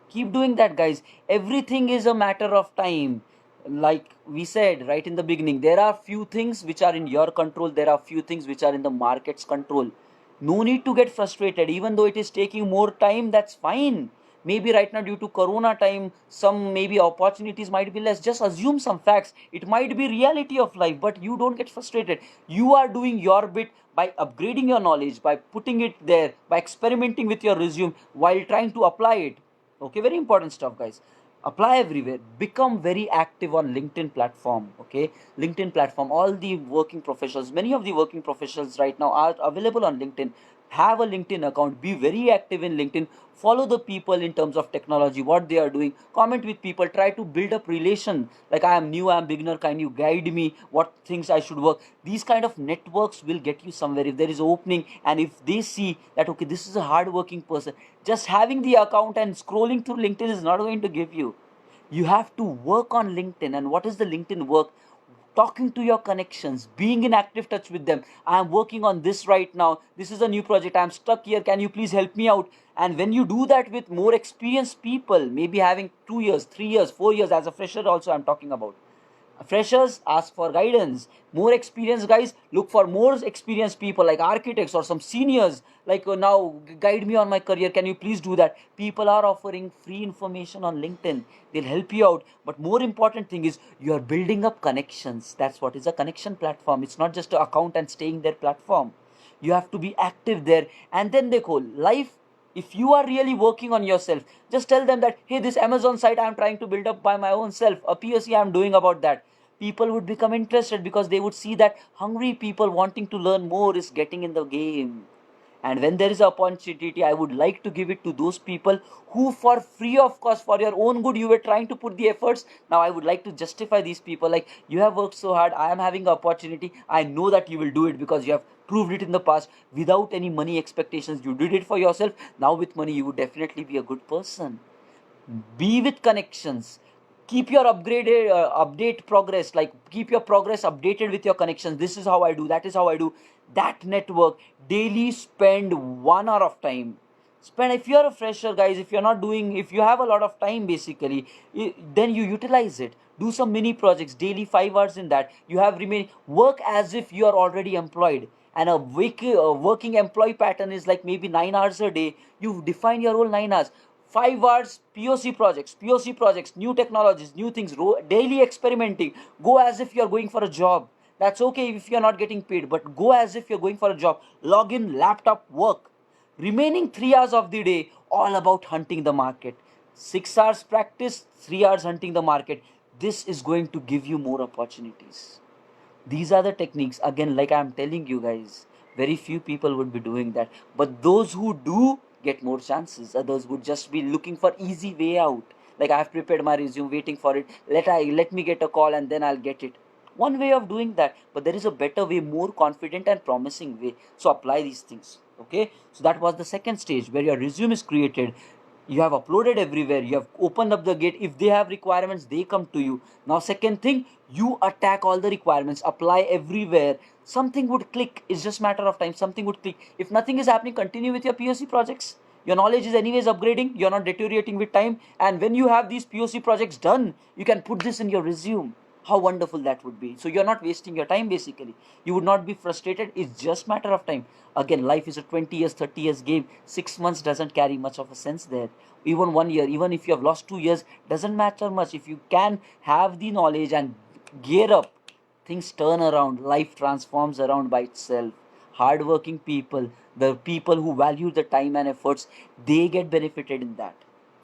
[SPEAKER 1] Keep doing that, guys. Everything is a matter of time. Like we said right in the beginning, there are few things which are in your control, there are few things which are in the market's control. No need to get frustrated, even though it is taking more time. That's fine. Maybe right now, due to corona time, some maybe opportunities might be less. Just assume some facts, it might be reality of life, but you don't get frustrated. You are doing your bit by upgrading your knowledge, by putting it there, by experimenting with your resume while trying to apply it. Okay, very important stuff, guys. Apply everywhere. Become very active on LinkedIn platform. Okay, LinkedIn platform, all the working professionals, many of the working professionals right now are available on LinkedIn. Have a LinkedIn account, be very active in LinkedIn, follow the people in terms of technology, what they are doing, comment with people, try to build up relation, like I am new, I am beginner, can you guide me what things I should work. These kind of networks will get you somewhere if there is opening, and if they see that okay, this is a hard working person, just having the account and scrolling through LinkedIn is not going to give you. You have to work on LinkedIn. And what is the LinkedIn work? Talking to your connections, being in active touch with them. I am working on this right now, this is a new project, I am stuck here, can you please help me out? And when you do that with more experienced people, maybe having 2 years, 3 years, 4 years, as a fresher also I'm talking about, freshers ask for guidance, more experienced guys look for more experienced people like architects or some seniors, like now guide me on my career, can you please do that? People are offering free information on LinkedIn, they'll help you out. But more important thing is you are building up connections. That's what is a connection platform. It's not just an account and staying their platform. You have to be active there. And then they call life. If you are really working on yourself, just tell them that hey, this Amazon site I'm trying to build up by my own self, a POC I'm doing about that. People would become interested because they would see that hungry people wanting to learn more is getting in the game. And when there is an opportunity, I would like to give it to those people who for free of cost, for your own good, you were trying to put the efforts. Now I would like to justify these people, like you have worked so hard, I am having an opportunity, I know that you will do it because you have proved it in the past without any money expectations, you did it for yourself. Now with money you would definitely be a good person. Be with connections, keep your update progress, like keep your progress updated with your connections. This is how I do, that is how I do. That network, daily spend 1 hour of time. Spend, if you're a fresher guys, if you're not doing, if you have a lot of time basically, then you utilize it. Do some mini projects daily, 5 hours in that. You have remain, work as if you are already employed. And a working employee pattern is like maybe 9 hours a day. You define your whole 9 hours. 5 hours POC projects, new technologies, new things, daily experimenting. Go as if you're going for a job. That's okay if you're not getting paid, but go as if you're going for a job. Log in, laptop, work. Remaining 3 hours of the day, all about hunting the market. 6 hours practice, 3 hours hunting the market. This is going to give you more opportunities. These are the techniques. Again, like I'm telling you guys, very few people would be doing that. But those who do get more chances. Others would just be looking for easy way out. Like I've prepared my resume, waiting for it. Let me get a call and then I'll get it. One way of doing that, but there is a better way, more confident and promising way. So apply these things. Okay. So that was the second stage where your resume is created, you have uploaded everywhere, you have opened up the gate. If they have requirements, they come to you. Now second thing, you attack all the requirements, apply everywhere. Something would click, it's just matter of time, something would click. If nothing is happening, continue with your POC projects. Your knowledge is anyways upgrading, you're not deteriorating with time. And when you have these POC projects done, you can put this in your resume. How wonderful that would be. So you're not wasting your time basically, you would not be frustrated, it's just matter of time. Again, life is a 20 years, 30 years game. 6 months doesn't carry much of a sense there. Even 1 year, even if you have lost 2 years, doesn't matter much. If you can have the knowledge and gear up, things turn around, life transforms around by itself. Hardworking people, the people who value the time and efforts, they get benefited in that.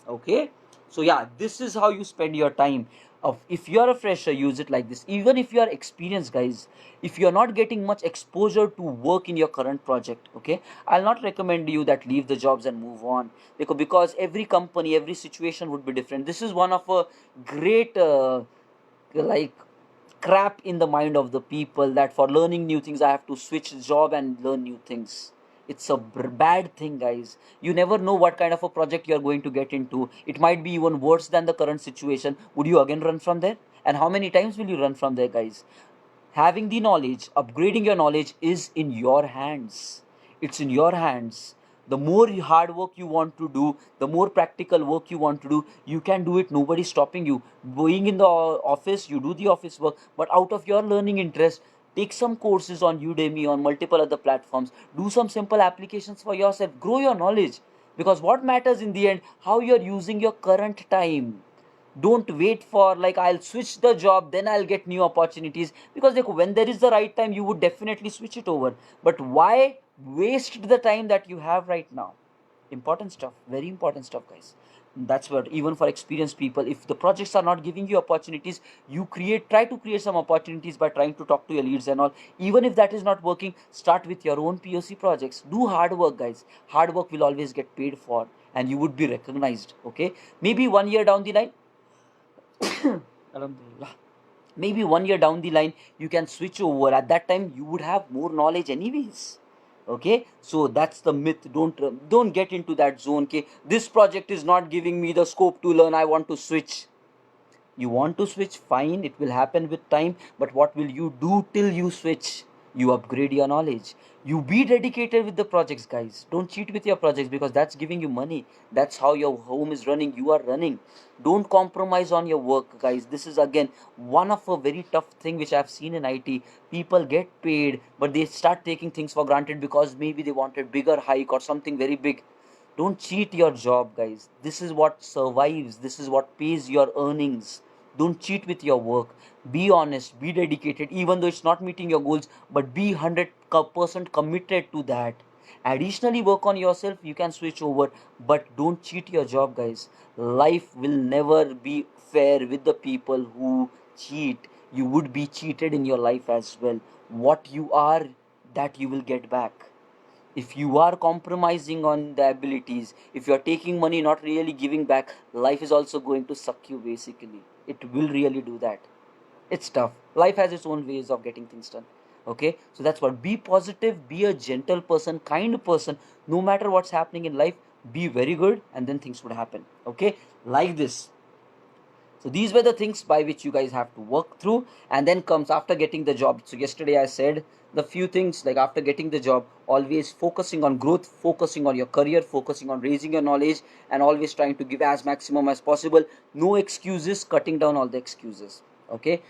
[SPEAKER 1] Okay. So yeah, this is how you spend your time. Of, if you're a fresher, use it like this. Even if you are experienced guys, if you're not getting much exposure to work in your current project, okay, I'll not recommend you that leave the jobs and move on, because every company, every situation would be different. This is one of a great like crap in the mind of the people, that for learning new things I have to switch job and learn new things. It's a bad thing guys. You never know what kind of a project you're going to get into. It might be even worse than the current situation. Would you again run from there? And how many times will you run from there guys? Having the knowledge, upgrading your knowledge is in your hands. It's in your hands. The more hard work you want to do, the more practical work you want to do, you can do it. Nobody's stopping you. Going in the office, you do the office work, but out of your learning interest, take some courses on Udemy, on multiple other platforms. Do some simple applications for yourself. Grow your knowledge. Because what matters in the end, how you're using your current time. Don't wait for like I'll switch the job then I'll get new opportunities, because like, when there is the right time you would definitely switch it over. But why waste the time that you have right now? Important stuff, very important stuff guys. That's what, even for experienced people, if the projects are not giving you opportunities, you try to create some opportunities by trying to talk to your leads and all. Even if that is not working, start with your own POC projects. Do hard work, guys. Hard work will always get paid for, and you would be recognized. Okay, maybe 1 year down the line, Alhamdulillah, maybe 1 year down the line, you can switch over. At that time you would have more knowledge anyways. Okay, so that's the myth. Don't get into that zone. Okay, this project is not giving me the scope to learn, I want to switch. You want to switch, fine, it will happen with time, but what will you do till you switch? You upgrade your knowledge. You be dedicated with the projects, guys. Don't cheat with your projects, because that's giving you money. That's how your home is running, you are running. Don't compromise on your work, guys. This is again one of a very tough thing which I've seen in IT. People get paid, but they start taking things for granted because maybe they wanted bigger hike or something very big. Don't cheat your job, guys. This is what survives. This is what pays your earnings. Don't cheat with your work. Be honest, be dedicated, even though it's not meeting your goals, but be 100% committed to that. Additionally, work on yourself. You can switch over, but don't cheat your job, guys. Life will never be fair with the people who cheat. You would be cheated in your life as well. What you are, that you will get back. If you are compromising on the abilities, if you are taking money, not really giving back, life is also going to suck you basically. It will really do that. It's tough. Life has its own ways of getting things done. Okay, so that's what. Be positive, be a gentle person, kind person. No matter what's happening in life, be very good, and then things would happen. Okay, like this. So these were the things by which you guys have to work through, and then comes after getting the job. So yesterday I said the few things, like after getting the job, always focusing on growth, focusing on your career, focusing on raising your knowledge, and always trying to give as maximum as possible. No excuses, cutting down all the excuses. Okay,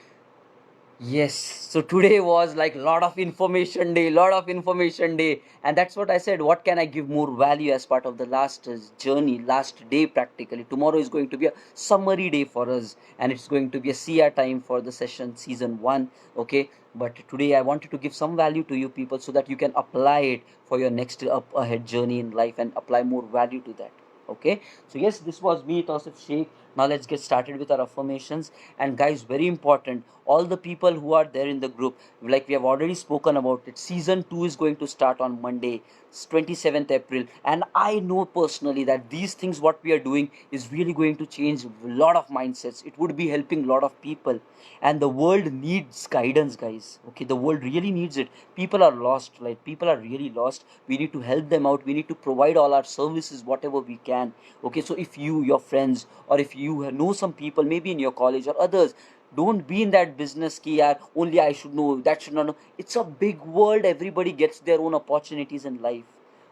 [SPEAKER 1] yes, so today was like lot of information day, and that's what I said. What can I give more value as part of the last journey, last day practically? Tomorrow is going to be a summary day for us, and it's going to be a CR time for the session season one. Okay, but today I wanted to give some value to you people so that you can apply it for your next up ahead journey in life and apply more value to that. Okay, so yes, this was me, Tausif Sheikh. Now let's get started with our affirmations. And guys, very important, all the people who are there in the group, like we have already spoken about it, season 2 is going to start on Monday, 27th April. And I know personally that these things what we are doing is really going to change a lot of mindsets. It would be helping a lot of people, and the world needs guidance, guys. Okay, the world really needs it. People are lost, like people are really lost. We need to help them out. We need to provide all our services whatever we can. Okay, so if you, your friends, or if you know some people maybe in your college or others, don't be in that business ki yaar, only I should know, that should not know. It's a big world. Everybody gets their own opportunities in life,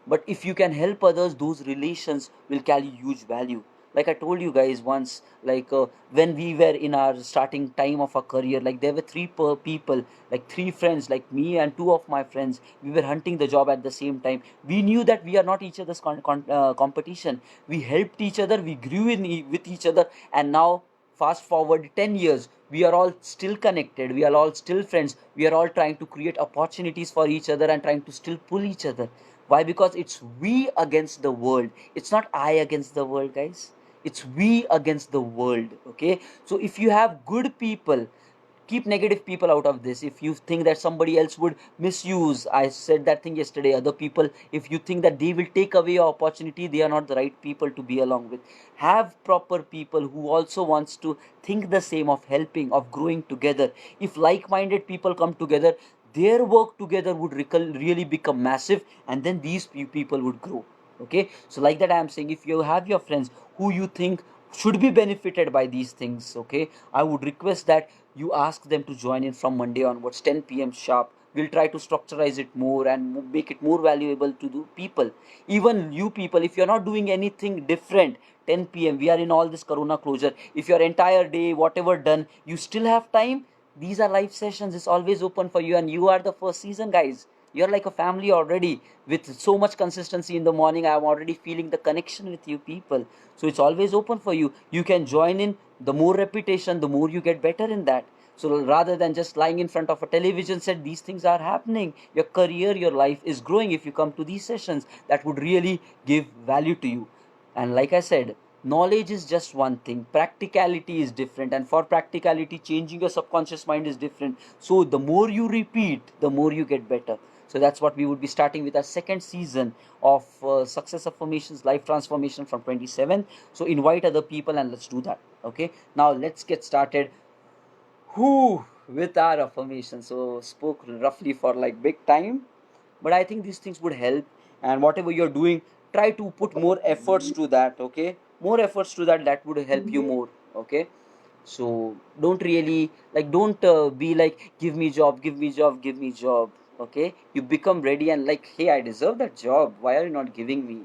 [SPEAKER 1] but if you can help others, those relations will carry huge value. Like I told you guys once, like when we were in our starting time of our career, like there were people, like three friends, like me and two of my friends. We were hunting the job at the same time. We knew that we are not each other's competition. We helped each other, we grew with each other, and now fast forward 10 years, we are all still connected, we are all still friends, we are all trying to create opportunities for each other and trying to still pull each other. Why? Because it's we against the world. It's not I against the world, guys. It's we against the world. Okay, so if you have good people, keep negative people out of this. If you think that somebody else would misuse, I said that thing yesterday, other people, if you think that they will take away your opportunity, they are not the right people to be along with. Have proper people who also wants to think the same, of helping, of growing together. If like-minded people come together, their work together would really become massive, and then these people would grow. Okay, so like that I am saying, if you have your friends who you think should be benefited by these things, okay, I would request that you ask them to join in from Monday onwards, 10 p.m. sharp. We'll try to structurize it more and make it more valuable to the people. Even you people, if you're not doing anything different, 10 p.m., we are in all this corona closure. If your entire day, whatever done, you still have time, these are live sessions. It's always open for you, and you are the first season, guys. You're like a family already. With so much consistency in the morning, I'm already feeling the connection with you people. So it's always open for you. You can join in. The more repetition, the more you get better in that. So rather than just lying in front of a television set, these things are happening. Your career, your life is growing if you come to these sessions. That would really give value to you. And like I said, Knowledge is just one thing, practicality is different, and for practicality changing your subconscious mind is different. So the more you repeat, the more you get better. So that's what we would be starting with our second season of Success Affirmations Life Transformation from 27. So invite other people and let's do that. Okay, now let's get started. Who with our affirmation. So spoke roughly for like big time, but I think these things would help. And whatever you're doing, try to put more efforts to that. Okay, more efforts to that. That would help you more. Okay, so don't really like don't be like give me job, give me job, give me job. Okay, you become ready and like, hey, I deserve that job. Why are you not giving me?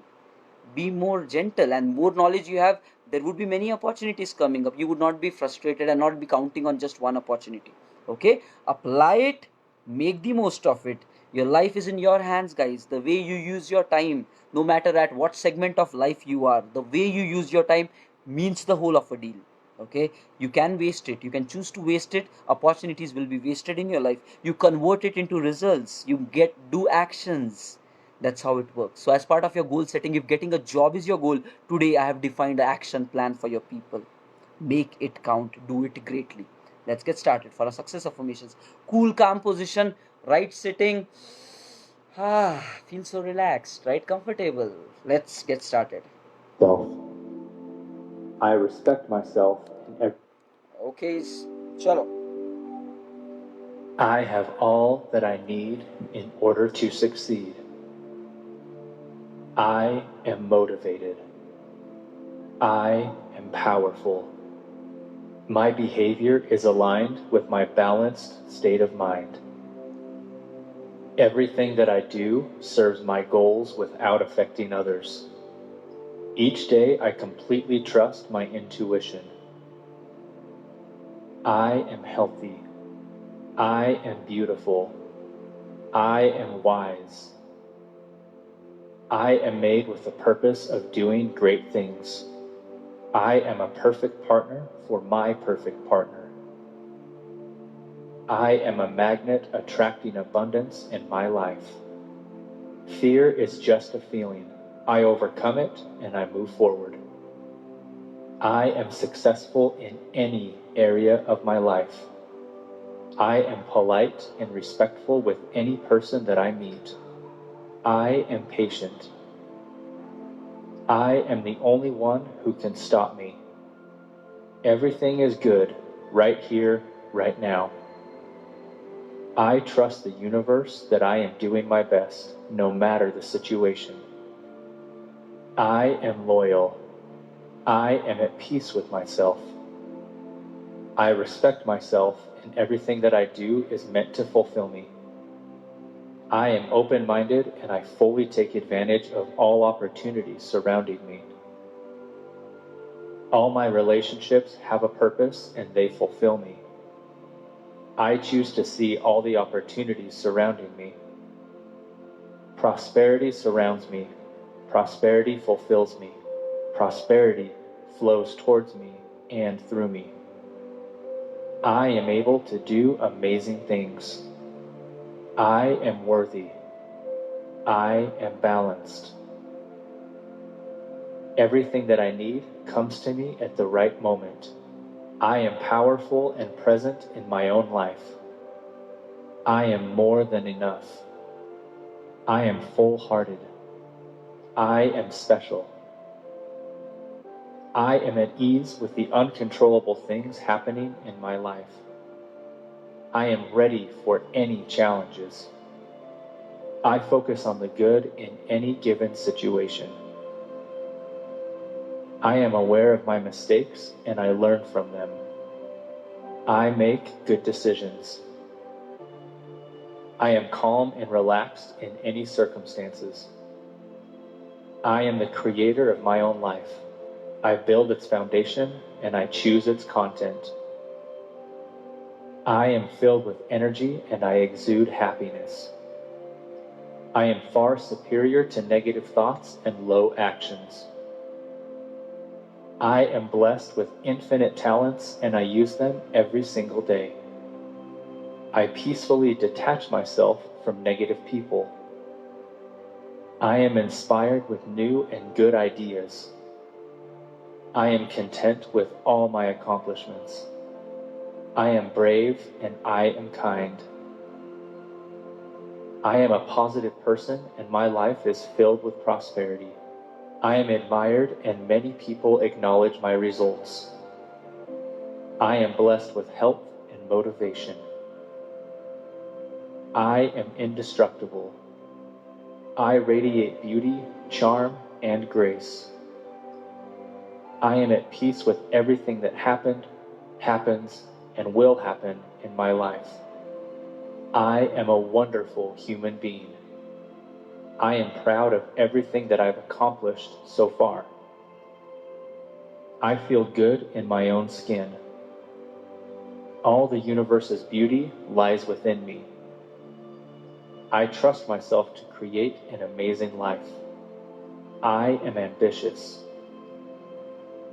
[SPEAKER 1] Be more gentle, and more knowledge you have, there would be many opportunities coming up. You would not be frustrated and not be counting on just one opportunity. Okay, apply it, make the most of it. Your life is in your hands, guys. The way you use your time, no matter at what segment of life you are, the way you use your time means the whole of a deal. Okay, you can waste it, you can choose to waste it. Opportunities will be wasted in your life. You convert it into results, you get do actions. That's how it works. So as part of your goal setting, if getting a job is your goal, today I have defined an action plan for your people. Make it count, do it greatly. Let's get started for our success affirmations. Cool, calm position, right sitting. Feel so relaxed, right? Comfortable. Let's get started.
[SPEAKER 2] Self. I respect myself in every.
[SPEAKER 1] Okay, chalo.
[SPEAKER 2] I have all that I need in order to succeed. I am motivated. I am powerful. My behavior is aligned with my balanced state of mind. Everything that I do serves my goals without affecting others. Each day I completely trust my intuition. I am healthy. I am beautiful. I am wise. I am made with the purpose of doing great things. I am a perfect partner for my perfect partner. I am a magnet attracting abundance in my life. Fear is just a feeling. I overcome it and I move forward. I am successful in any area of my life. I am polite and respectful with any person that I meet. I am patient. I am the only one who can stop me. Everything is good, right here, right now. I trust the universe that I am doing my best, no matter the situation. I am loyal. I am at peace with myself. I respect myself, and everything that I do is meant to fulfill me. I am open-minded, and I fully take advantage of all opportunities surrounding me. All my relationships have a purpose, and they fulfill me. I choose to see all the opportunities surrounding me. Prosperity surrounds me. Prosperity fulfills me. Prosperity flows towards me and through me. I am able to do amazing things. I am worthy. I am balanced. Everything that I need comes to me at the right moment. I am powerful and present in my own life. I am more than enough. I am full-hearted. I am special. I am at ease with the uncontrollable things happening in my life. I am ready for any challenges. I focus on the good in any given situation. I am aware of my mistakes and I learn from them. I make good decisions. I am calm and relaxed in any circumstances. I am the creator of my own life. I build its foundation and I choose its content. I am filled with energy and I exude happiness. I am far superior to negative thoughts and low actions. I am blessed with infinite talents and I use them every single day. I peacefully detach myself from negative people. I am inspired with new and good ideas. I am content with all my accomplishments. I am brave and I am kind. I am a positive person and my life is filled with prosperity. I am admired and many people acknowledge my results. I am blessed with health and motivation. I am indestructible. I radiate beauty, charm, and grace. I am at peace with everything that happened, happens, and will happen in my life. I am a wonderful human being. I am proud of everything that I've accomplished so far. I feel good in my own skin. All the universe's beauty lies within me. I trust myself to create an amazing life. I am ambitious.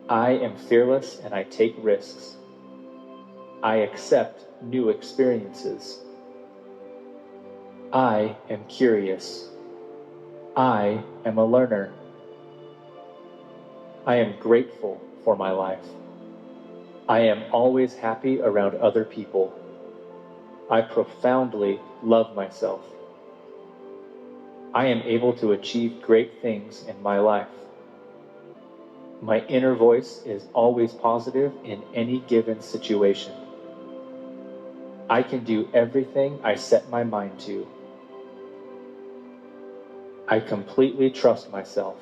[SPEAKER 2] I am fearless and I take risks. I accept new experiences. I am curious. I am a learner. I am grateful for my life. I am always happy around other people. I profoundly love myself. I am able to achieve great things in my life. My inner voice is always positive in any given situation. I can do everything I set my mind to. I completely trust myself.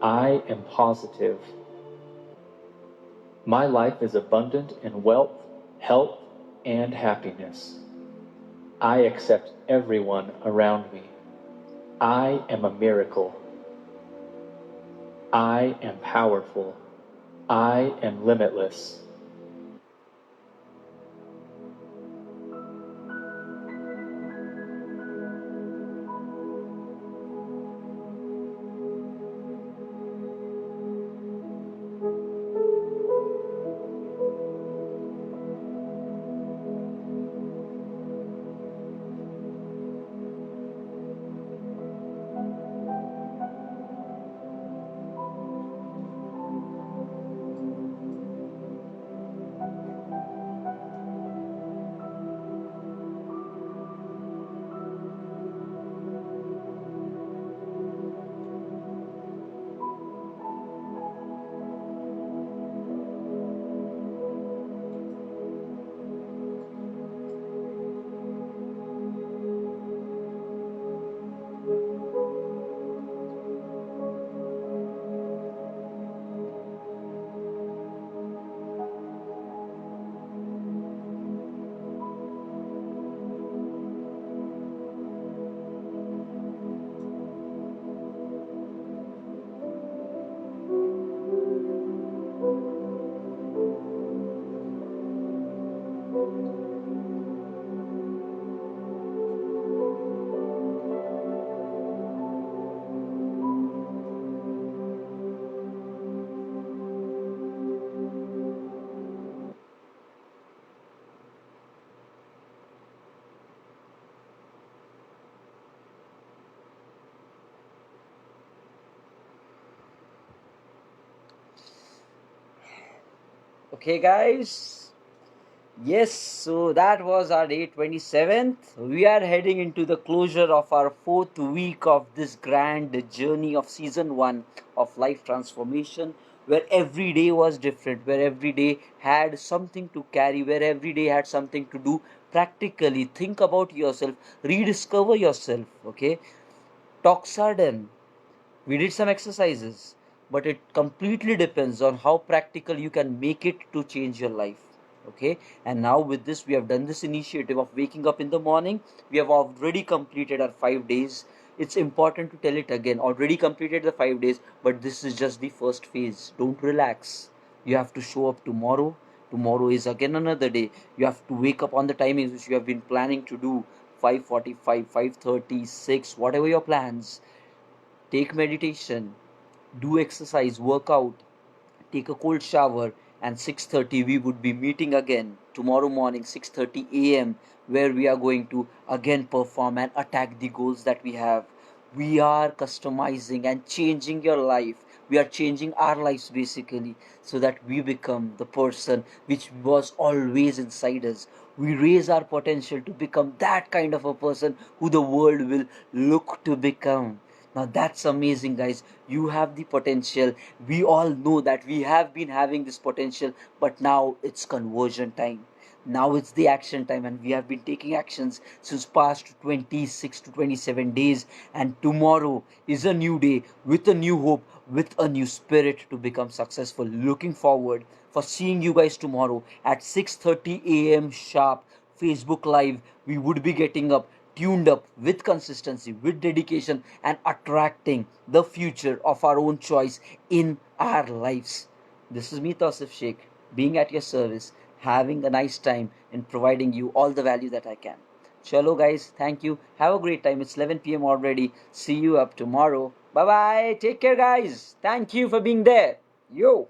[SPEAKER 2] I am positive. My life is abundant in wealth, health, and happiness. I accept everyone around me. I am a miracle. I am powerful. I am limitless.
[SPEAKER 1] Okay, guys. Yes, so that was our day 27th. We are heading into the closure of our fourth week of this grand journey of season 1 of life transformation, where every day was different, where every day had something to carry, where every day had something to do practically. Think about yourself, rediscover yourself, okay? Talks are done. We did some exercises, but it completely depends on how practical you can make it to change your life. Okay, and now with this, we have done this initiative of waking up in the morning. We have already completed our 5 days. It's important to tell it again, already completed the 5 days, but this is just the first phase. Don't relax. You have to show up tomorrow. Tomorrow is again another day. You have to wake up on the timings which you have been planning to do, 5:45, 5:30, 6, whatever your plans. Take meditation, do exercise, work out, take a cold shower, and 6:30 we would be meeting again tomorrow morning 6:30 a.m. where we are going to again perform and attack the goals that we have. We are customizing and changing your life We are changing our lives basically so that we become the person which was always inside us. We raise our potential to become that kind of a person who the world will look to become. Now that's amazing, guys. You have the potential. We all know that we have been having this potential, but now it's conversion time. Now it's the action time, and we have been taking actions since past 26 to 27 days. And tomorrow is a new day with a new hope, with a new spirit to become successful. Looking forward for seeing you guys tomorrow at 6:30 a.m. sharp. Facebook Live. We would be getting up, tuned up with consistency, with dedication, and attracting the future of our own choice in our lives. This is me, Tausif Sheikh, being at your service, having a nice time, and providing you all the value that I can. Chalo, guys, thank you. Have a great time. It's 11 p.m. already. See you up tomorrow. Bye bye. Take care, guys. Thank you for being there. Yo.